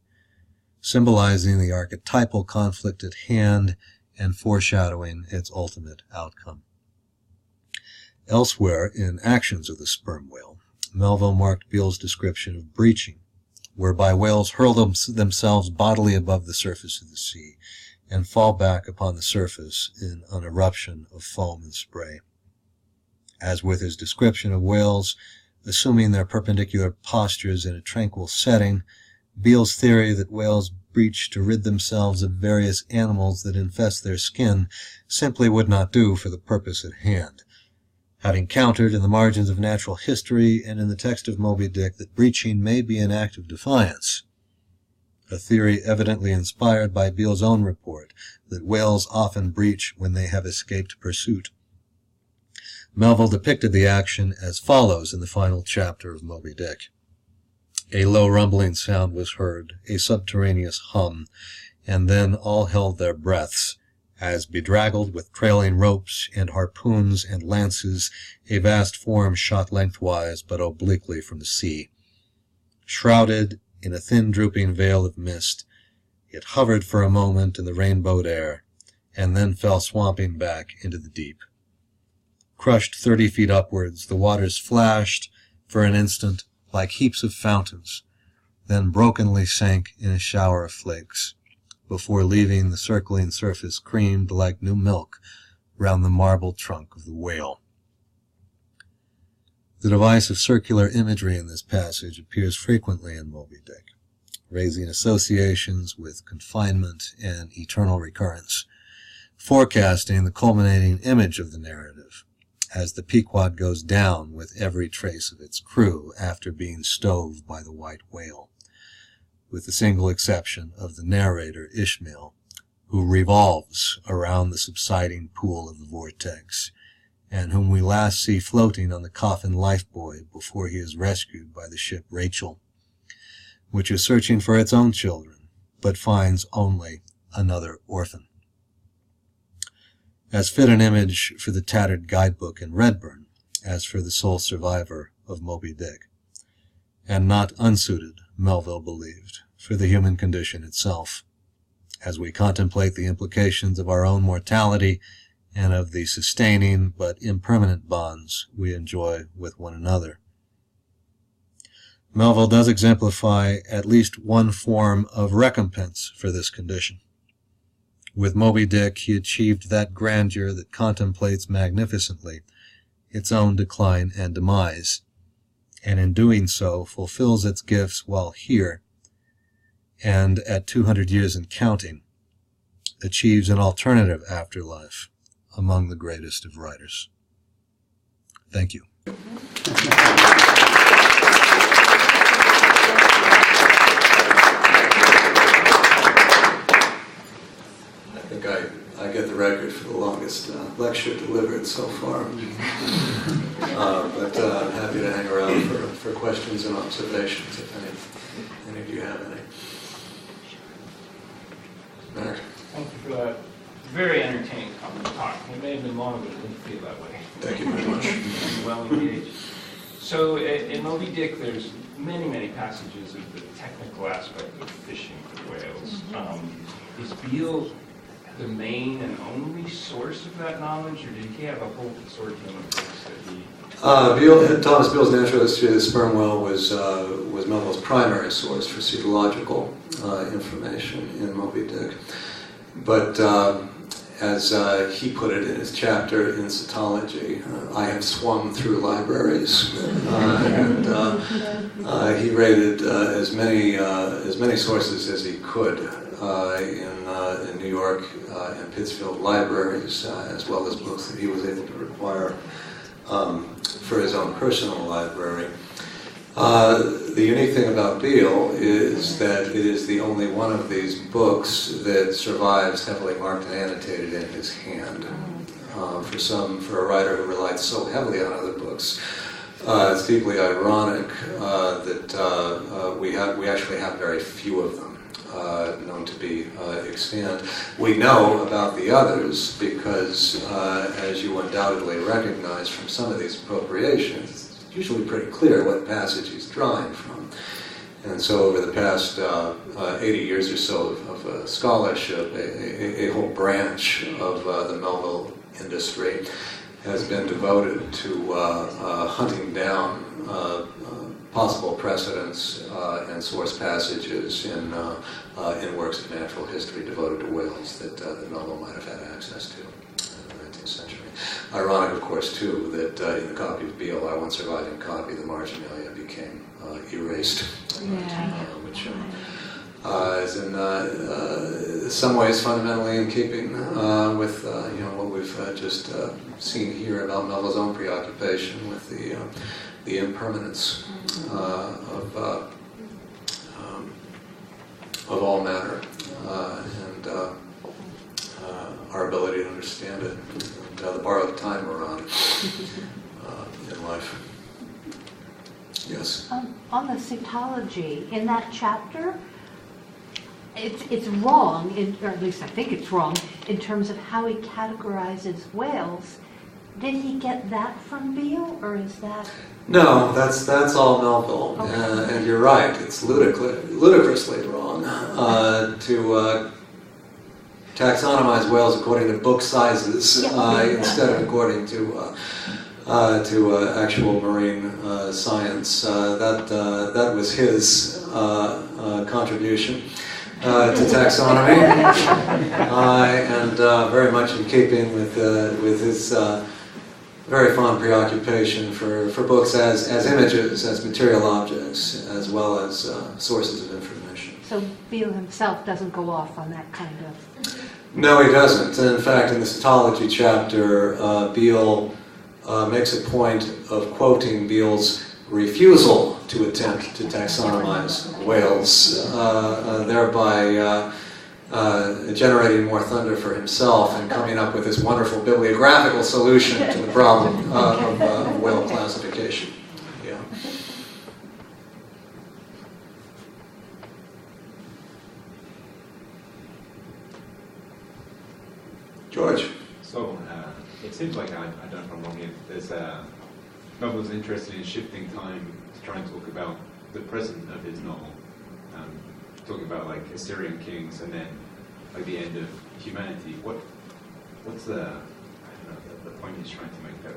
symbolizing the archetypal conflict at hand and foreshadowing its ultimate outcome. Elsewhere in Actions of the Sperm Whale, Melville marked Beale's description of breaching, whereby whales hurl themselves bodily above the surface of the sea and fall back upon the surface in an eruption of foam and spray. As with his description of whales assuming their perpendicular postures in a tranquil setting, Beale's theory that whales breach to rid themselves of various animals that infest their skin simply would not do for the purpose at hand. Having countered in the margins of natural history and in the text of Moby-Dick that breaching may be an act of defiance, a theory evidently inspired by Beale's own report that whales often breach when they have escaped pursuit, Melville depicted the action as follows in the final chapter of Moby-Dick. A low rumbling sound was heard, a subterraneous hum, and then all held their breaths, as, bedraggled with trailing ropes and harpoons and lances, a vast form shot lengthwise but obliquely from the sea. Shrouded in a thin drooping veil of mist, it hovered for a moment in the rainbowed air, and then fell swamping back into the deep. Crushed 30 feet upwards, the waters flashed for an instant like heaps of fountains, then brokenly sank in a shower of flakes, before leaving the circling surface creamed like new milk round the marble trunk of the whale. The device of circular imagery in this passage appears frequently in Moby-Dick, raising associations with confinement and eternal recurrence, forecasting the culminating image of the narrative, as the Pequod goes down with every trace of its crew after being stove by the white whale, with the single exception of the narrator Ishmael, who revolves around the subsiding pool of the vortex, and whom we last see floating on the coffin lifebuoy before he is rescued by the ship Rachel, which is searching for its own children, but finds only another orphan. As fit an image for the tattered guidebook in Redburn as for the sole survivor of Moby-Dick, and not unsuited, Melville believed, for the human condition itself, as we contemplate the implications of our own mortality and of the sustaining but impermanent bonds we enjoy with one another. Melville does exemplify at least one form of recompense for this condition. With Moby-Dick, he achieved that grandeur that contemplates magnificently its own decline and demise, and in doing so fulfills its gifts while here, and at 200 years and counting, achieves an alternative afterlife among the greatest of writers. Thank you. I think I get the record for the longest lecture delivered so far. But I'm happy to hang around for questions and observations if any of you have any. Mark? Thank you for that very entertaining talk. It may have been long, but it didn't feel that way. Thank you very much. Well engaged. So in Moby-Dick, there's many, many passages of the technical aspect of fishing for whales. Is Beale the main and only source of that knowledge, or did he have a whole consortium of books that he... Thomas Beale's Natural History of the Sperm Whale was Melville's primary source for cetological information in Moby-Dick. But as he put it in his chapter in cetology, I have swum through libraries, and he rated as many sources as he could in New York and Pittsfield libraries, as well as books that he was able to require for his own personal library. The unique thing about Beale is that it is the only one of these books that survives heavily marked and annotated in his hand. For a writer who relied so heavily on other books, it's deeply ironic that we actually have very few of them known to be extant. We know about the others because, as you undoubtedly recognize from some of these appropriations, it's usually pretty clear what passage he's drawing from. And so over the past 80 years or so of scholarship, a whole branch of the Melville industry has been devoted to hunting down possible precedents and source passages in works of natural history devoted to whales that Melville might have had access to in the 19th century. Ironic, of course, too, that in the copy of Beale, our one surviving copy, the Marginalia, became erased, which is in some ways fundamentally in keeping with what we've just seen here about Melville's own preoccupation with the impermanence of all matter and our ability to understand it, and the borrowed time we're on in life. Yes? On the cetology, in that chapter, it's wrong, or at least I think it's wrong, in terms of how he categorizes whales. Did he get that from Beale, or is that... No, that's all Melville, Okay. and you're right. It's ludicrously wrong to taxonomize whales according to book sizes instead of according to actual marine science. That was his contribution to taxonomy, and very much in keeping with his very fond preoccupation for books as images, as material objects, as well as sources of information. So Beale himself doesn't go off on that kind of... No, he doesn't. In fact, in the cetology chapter, Beale makes a point of quoting Beale's refusal to attempt to taxonomize whales, thereby generating more thunder for himself and coming up with this wonderful bibliographical solution to the problem of whale classification. Yeah. George? So, it seems like, I don't know if I'm wrong here, there's Melville's interested in shifting time to try and talk about the present of his novel, talking about like Assyrian kings and then like the end of humanity. What's the point he's trying to make there?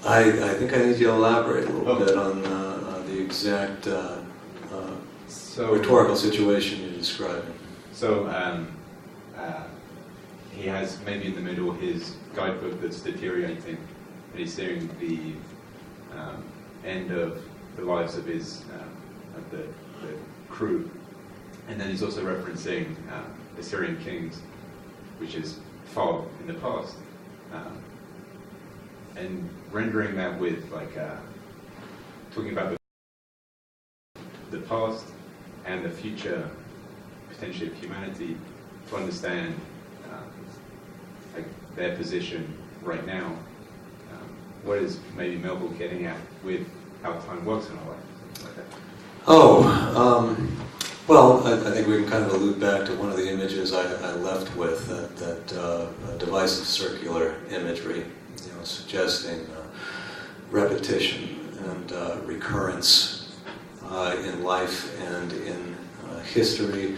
I think I need you to elaborate a little bit on the exact rhetorical situation you're describing. So, he has maybe in the middle his guidebook that's deteriorating, and he's seeing the end of the lives of his of the crew, and then he's also referencing Assyrian kings, which is far in the past, and rendering that with like talking about the past and the future potentially of humanity to understand like their position right now, what is maybe Melville getting at with how time works in our life? Like that. Well, I think we can kind of allude back to one of the images I left with, that divisive circular imagery, suggesting repetition and recurrence in life and in history.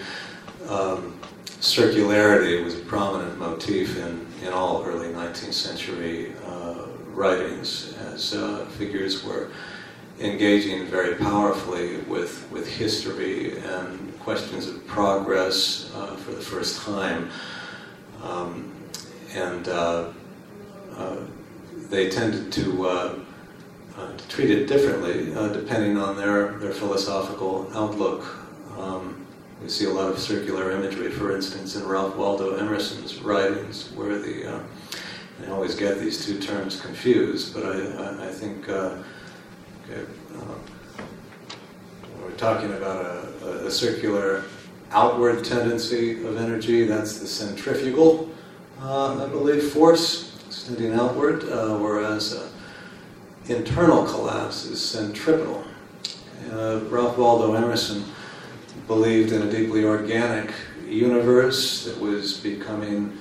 Circularity was a prominent motif in all early 19th century writings, as figures were engaging very powerfully with history and questions of progress for the first time. They tended to treat it differently depending on their philosophical outlook. We see a lot of circular imagery, for instance, in Ralph Waldo Emerson's writings, where I always get these two terms confused, but I think we're talking about a circular outward tendency of energy. That's the centrifugal, I believe, force extending outward, whereas internal collapse is centripetal. Ralph Waldo Emerson believed in a deeply organic universe that was becoming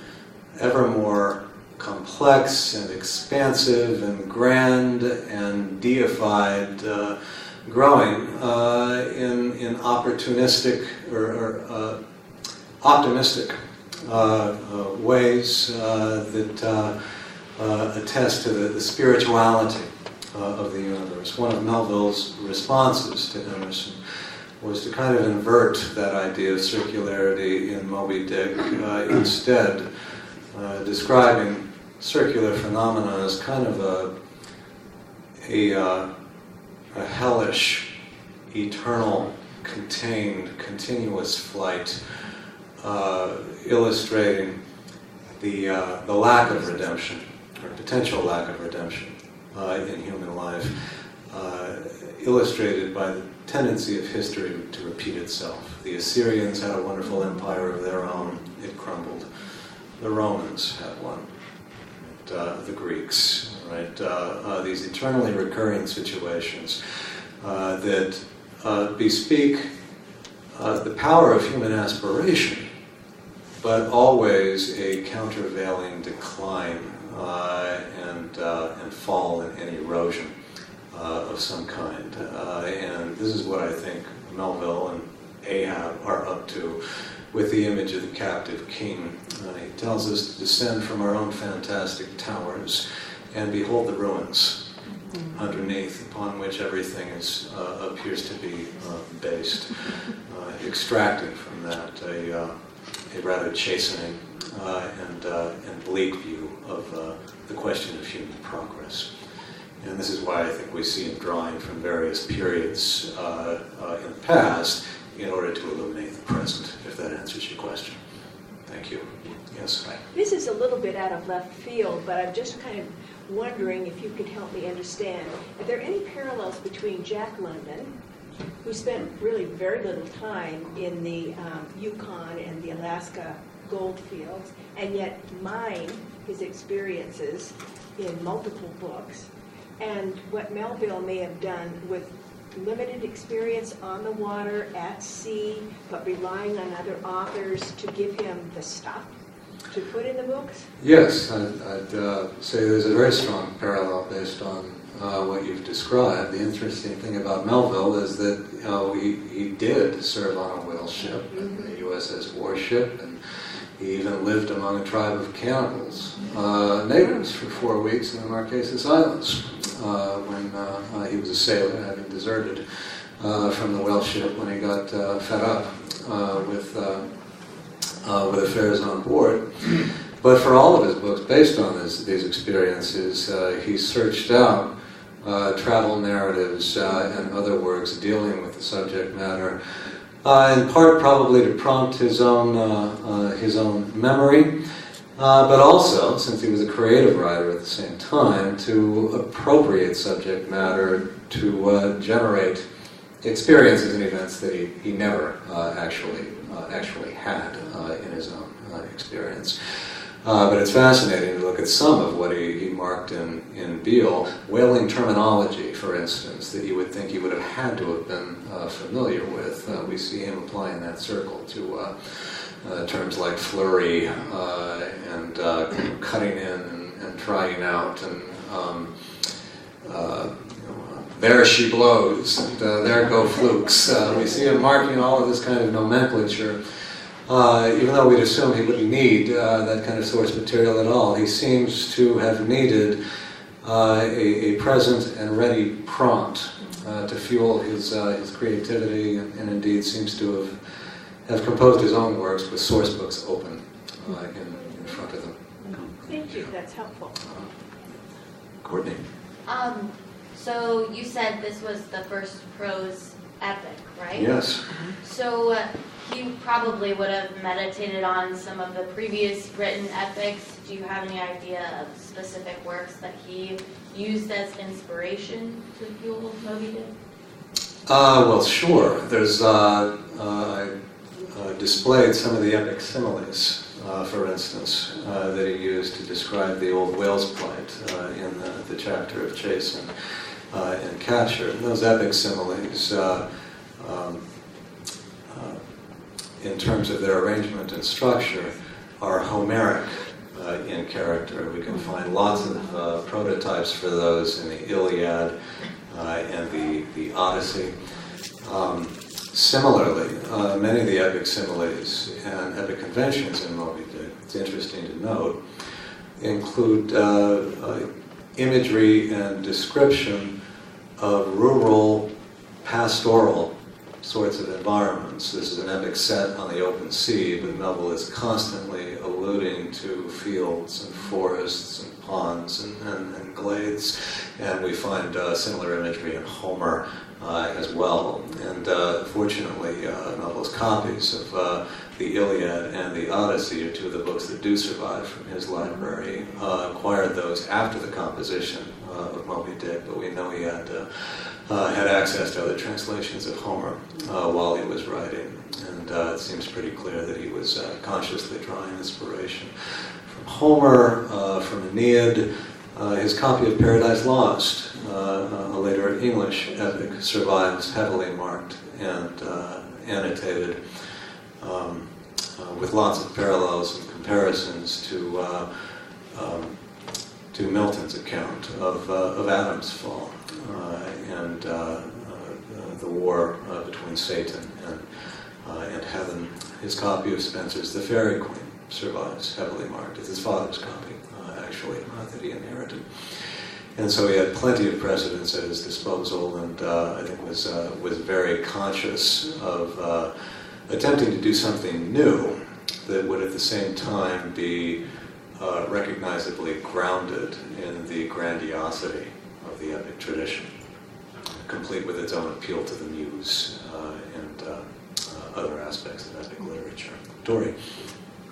ever more complex and expansive and grand and deified, growing in opportunistic or optimistic ways that attest to the spirituality of the universe. One of Melville's responses to Emerson was to kind of invert that idea of circularity in Moby-Dick, instead describing circular phenomena as kind of a hellish, eternal, contained, continuous flight, illustrating the lack of redemption, or potential lack of redemption in human life, illustrated by the tendency of history to repeat itself. The Assyrians had a wonderful empire of their own. It crumbled. The Romans had one. The Greeks, right? These eternally recurring situations that bespeak the power of human aspiration, but always a countervailing decline and fall and erosion of some kind. And this is what I think Melville and Ahab are up to with the image of the captive king. He tells us to descend from our own fantastic towers and behold the ruins underneath, upon which everything appears to be based, extracting from that a rather chastening and bleak view of the question of human progress. And this is why I think we see him drawing from various periods in the past in order to illuminate the present, if that answers your question. Thank you. Yes, hi. This is a little bit out of left field, but I'm just kind of wondering if you could help me understand. Are there any parallels between Jack London, who spent really very little time in the Yukon and the Alaska gold fields, and yet mined his experiences in multiple books, and what Melville may have done with limited experience on the water, at sea, but relying on other authors to give him the stuff to put in the books? Yes, I'd say there's a very strong parallel based on what you've described. The interesting thing about Melville is that he did serve on a whale ship, the USS Warship, and he even lived among a tribe of cannibals, natives, for 4 weeks in the Marquesas Islands, when he was a sailor, having deserted from the whale ship when he got fed up with affairs on board. But for all of his books, based on these experiences, he searched out travel narratives and other works dealing with the subject matter, in part probably to prompt his own memory, but also, since he was a creative writer at the same time, to appropriate subject matter to generate experiences and events that he never actually had in his own experience. But it's fascinating to look at some of what he marked in Beale. Whaling terminology, for instance, that you would think he would have had to have been familiar with. We see him applying that circle to terms like flurry and cutting in and trying out, and there she blows, and there go flukes. We see him marking all of this kind of nomenclature. Even though we'd assume he wouldn't need that kind of source material at all, he seems to have needed a present and ready prompt to fuel his creativity, and indeed seems to have composed his own works with source books open in front of them. Thank you, that's helpful. Courtney? So you said this was the first prose epic, right? Yes. So he probably would have meditated on some of the previous written epics. Do you have any idea of specific works that he used as inspiration to fuel Moby-Dick? Well, sure. There's displayed some of the epic similes, for instance, that he used to describe the old whale's plight in the chapter of Chase and Capture. And those epic similes, in terms of their arrangement and structure, are Homeric in character. We can find lots of prototypes for those in the Iliad and the Odyssey. Similarly, many of the epic similes and epic conventions in Moby-Dick, it's interesting to note, include imagery and description of rural, pastoral sorts of environments. This is an epic set on the open sea, but Melville is constantly alluding to fields and forests and ponds and glades, and we find similar imagery in Homer as well. And fortunately, Melville's copies of the Iliad and the Odyssey are two of the books that do survive from his library. Acquired those after the composition of Moby-Dick, but we know he had access to other translations of Homer while he was writing, and it seems pretty clear that he was consciously drawing inspiration from Homer, from Aeneid. His copy of Paradise Lost, a later English epic, survives heavily marked and annotated with lots of parallels and comparisons to Milton's account of Adam's fall and the war between Satan and heaven. His copy of Spenser's The Faerie Queene survives heavily marked. It's his father's copy, actually, that he inherited. And so he had plenty of precedents at his disposal, and I think was very conscious of attempting to do something new that would at the same time be recognizably grounded in the grandiosity of the epic tradition, complete with its own appeal to the muse and other aspects of epic literature. Dory?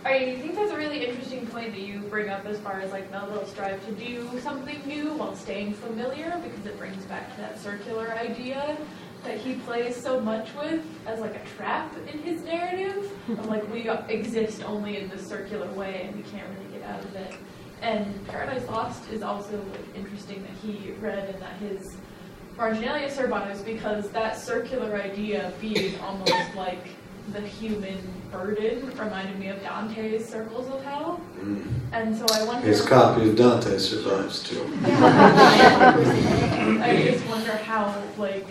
I think that's a really interesting point that you bring up as far as like Melville strive to do something new while staying familiar, because it brings back to that circular idea that he plays so much with as like a trap in his narrative of like we exist only in this circular way and we can't really get out of it. And Paradise Lost is also like interesting that he read and that his Marginalia survives, because that circular idea being almost like the human burden reminded me of Dante's Circles of Hell. And so I wonder... His copy of Dante survives too. I just wonder how, like,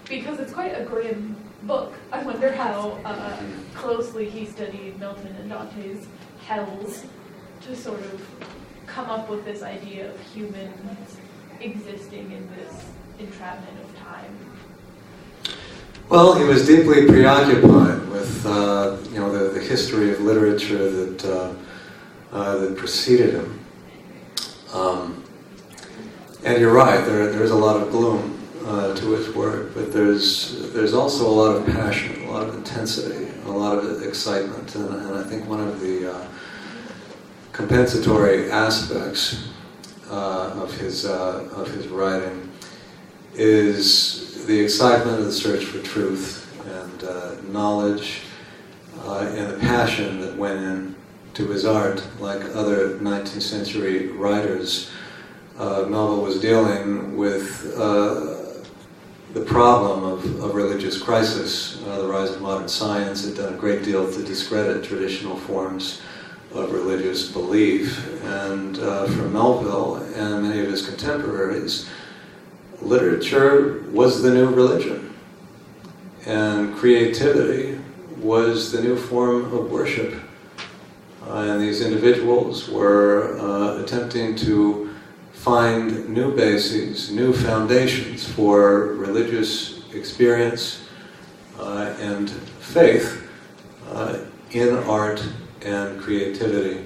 because it's quite a grim book, I wonder how closely he studied Milton and Dante's hells to sort of come up with this idea of humans existing in this entrapment of time. Well, he was deeply preoccupied with the history of literature that preceded him. And you're right, there's a lot of gloom to his work, but there's also a lot of passion, a lot of intensity, a lot of excitement, and I think one of the compensatory aspects of his writing is the excitement of the search for truth and knowledge, and the passion that went to his art. Like other 19th century writers, Melville was dealing with the problem of religious crisis. The rise of modern science had done a great deal to discredit traditional forms of religious belief. And for Melville and many of his contemporaries, literature was the new religion. And creativity was the new form of worship. And these individuals were attempting to find new bases, new foundations for religious experience and faith in art and creativity.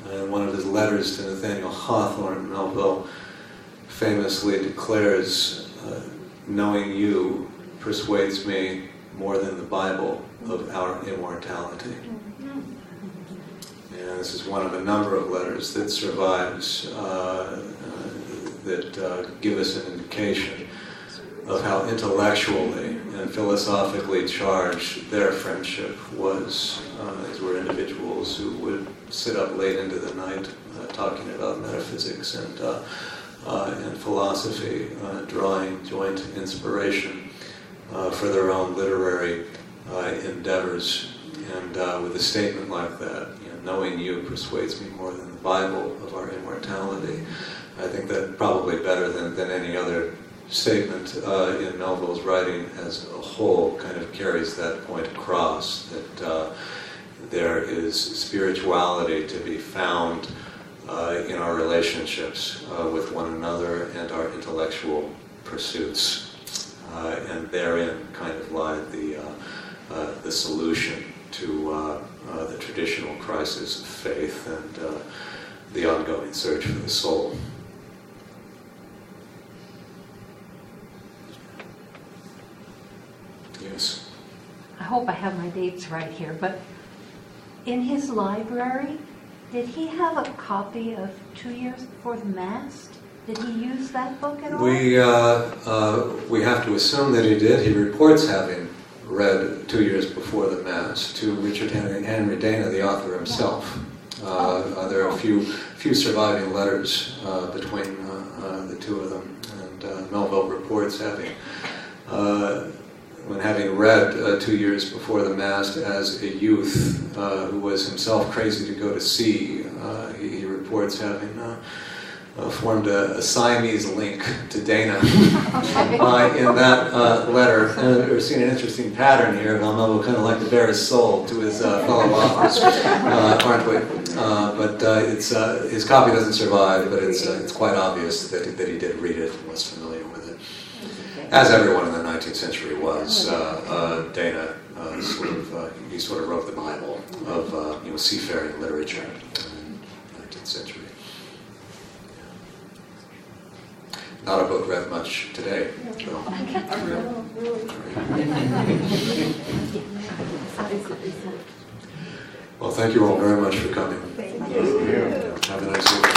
And one of his letters to Nathaniel Hawthorne, Melville famously declares, "Knowing you persuades me more than the Bible of our immortality." And this is one of a number of letters that survives that give us an indication of how intellectually and philosophically charged their friendship was. These were individuals who would sit up late into the night talking about metaphysics and philosophy, drawing joint inspiration for their own literary endeavors. And with a statement like that, "Knowing you persuades me more than the Bible of our immortality," I think that probably better than any other statement in Melville's writing as a whole kind of carries that point across, that there is spirituality to be found in our relationships with one another and our intellectual pursuits. And therein kind of lied the solution to the traditional crisis of faith and the ongoing search for the soul. Yes. I hope I have my dates right here, but in his library, did he have a copy of 2 Years Before the Mast? Did he use that book at all? We have to assume that he did. He reports having read 2 Years Before the Mast to Richard Henry Dana, the author himself. There are a few surviving letters between the two of them, and Melville reports having when having read 2 Years Before the Mast as a youth who was himself crazy to go to sea, he reports having formed a Siamese link to Dana in that letter. And we're seeing an interesting pattern here of Melville kind of like to bare his soul to his fellow authors, aren't we? But his copy doesn't survive, but it's quite obvious that he did read it and was familiar with it. As everyone in the 19th century was. Dana he sort of wrote the Bible of seafaring literature in the 19th century. Not a book read much today, though. Well, thank you all very much for coming. Thank you. Have a nice evening.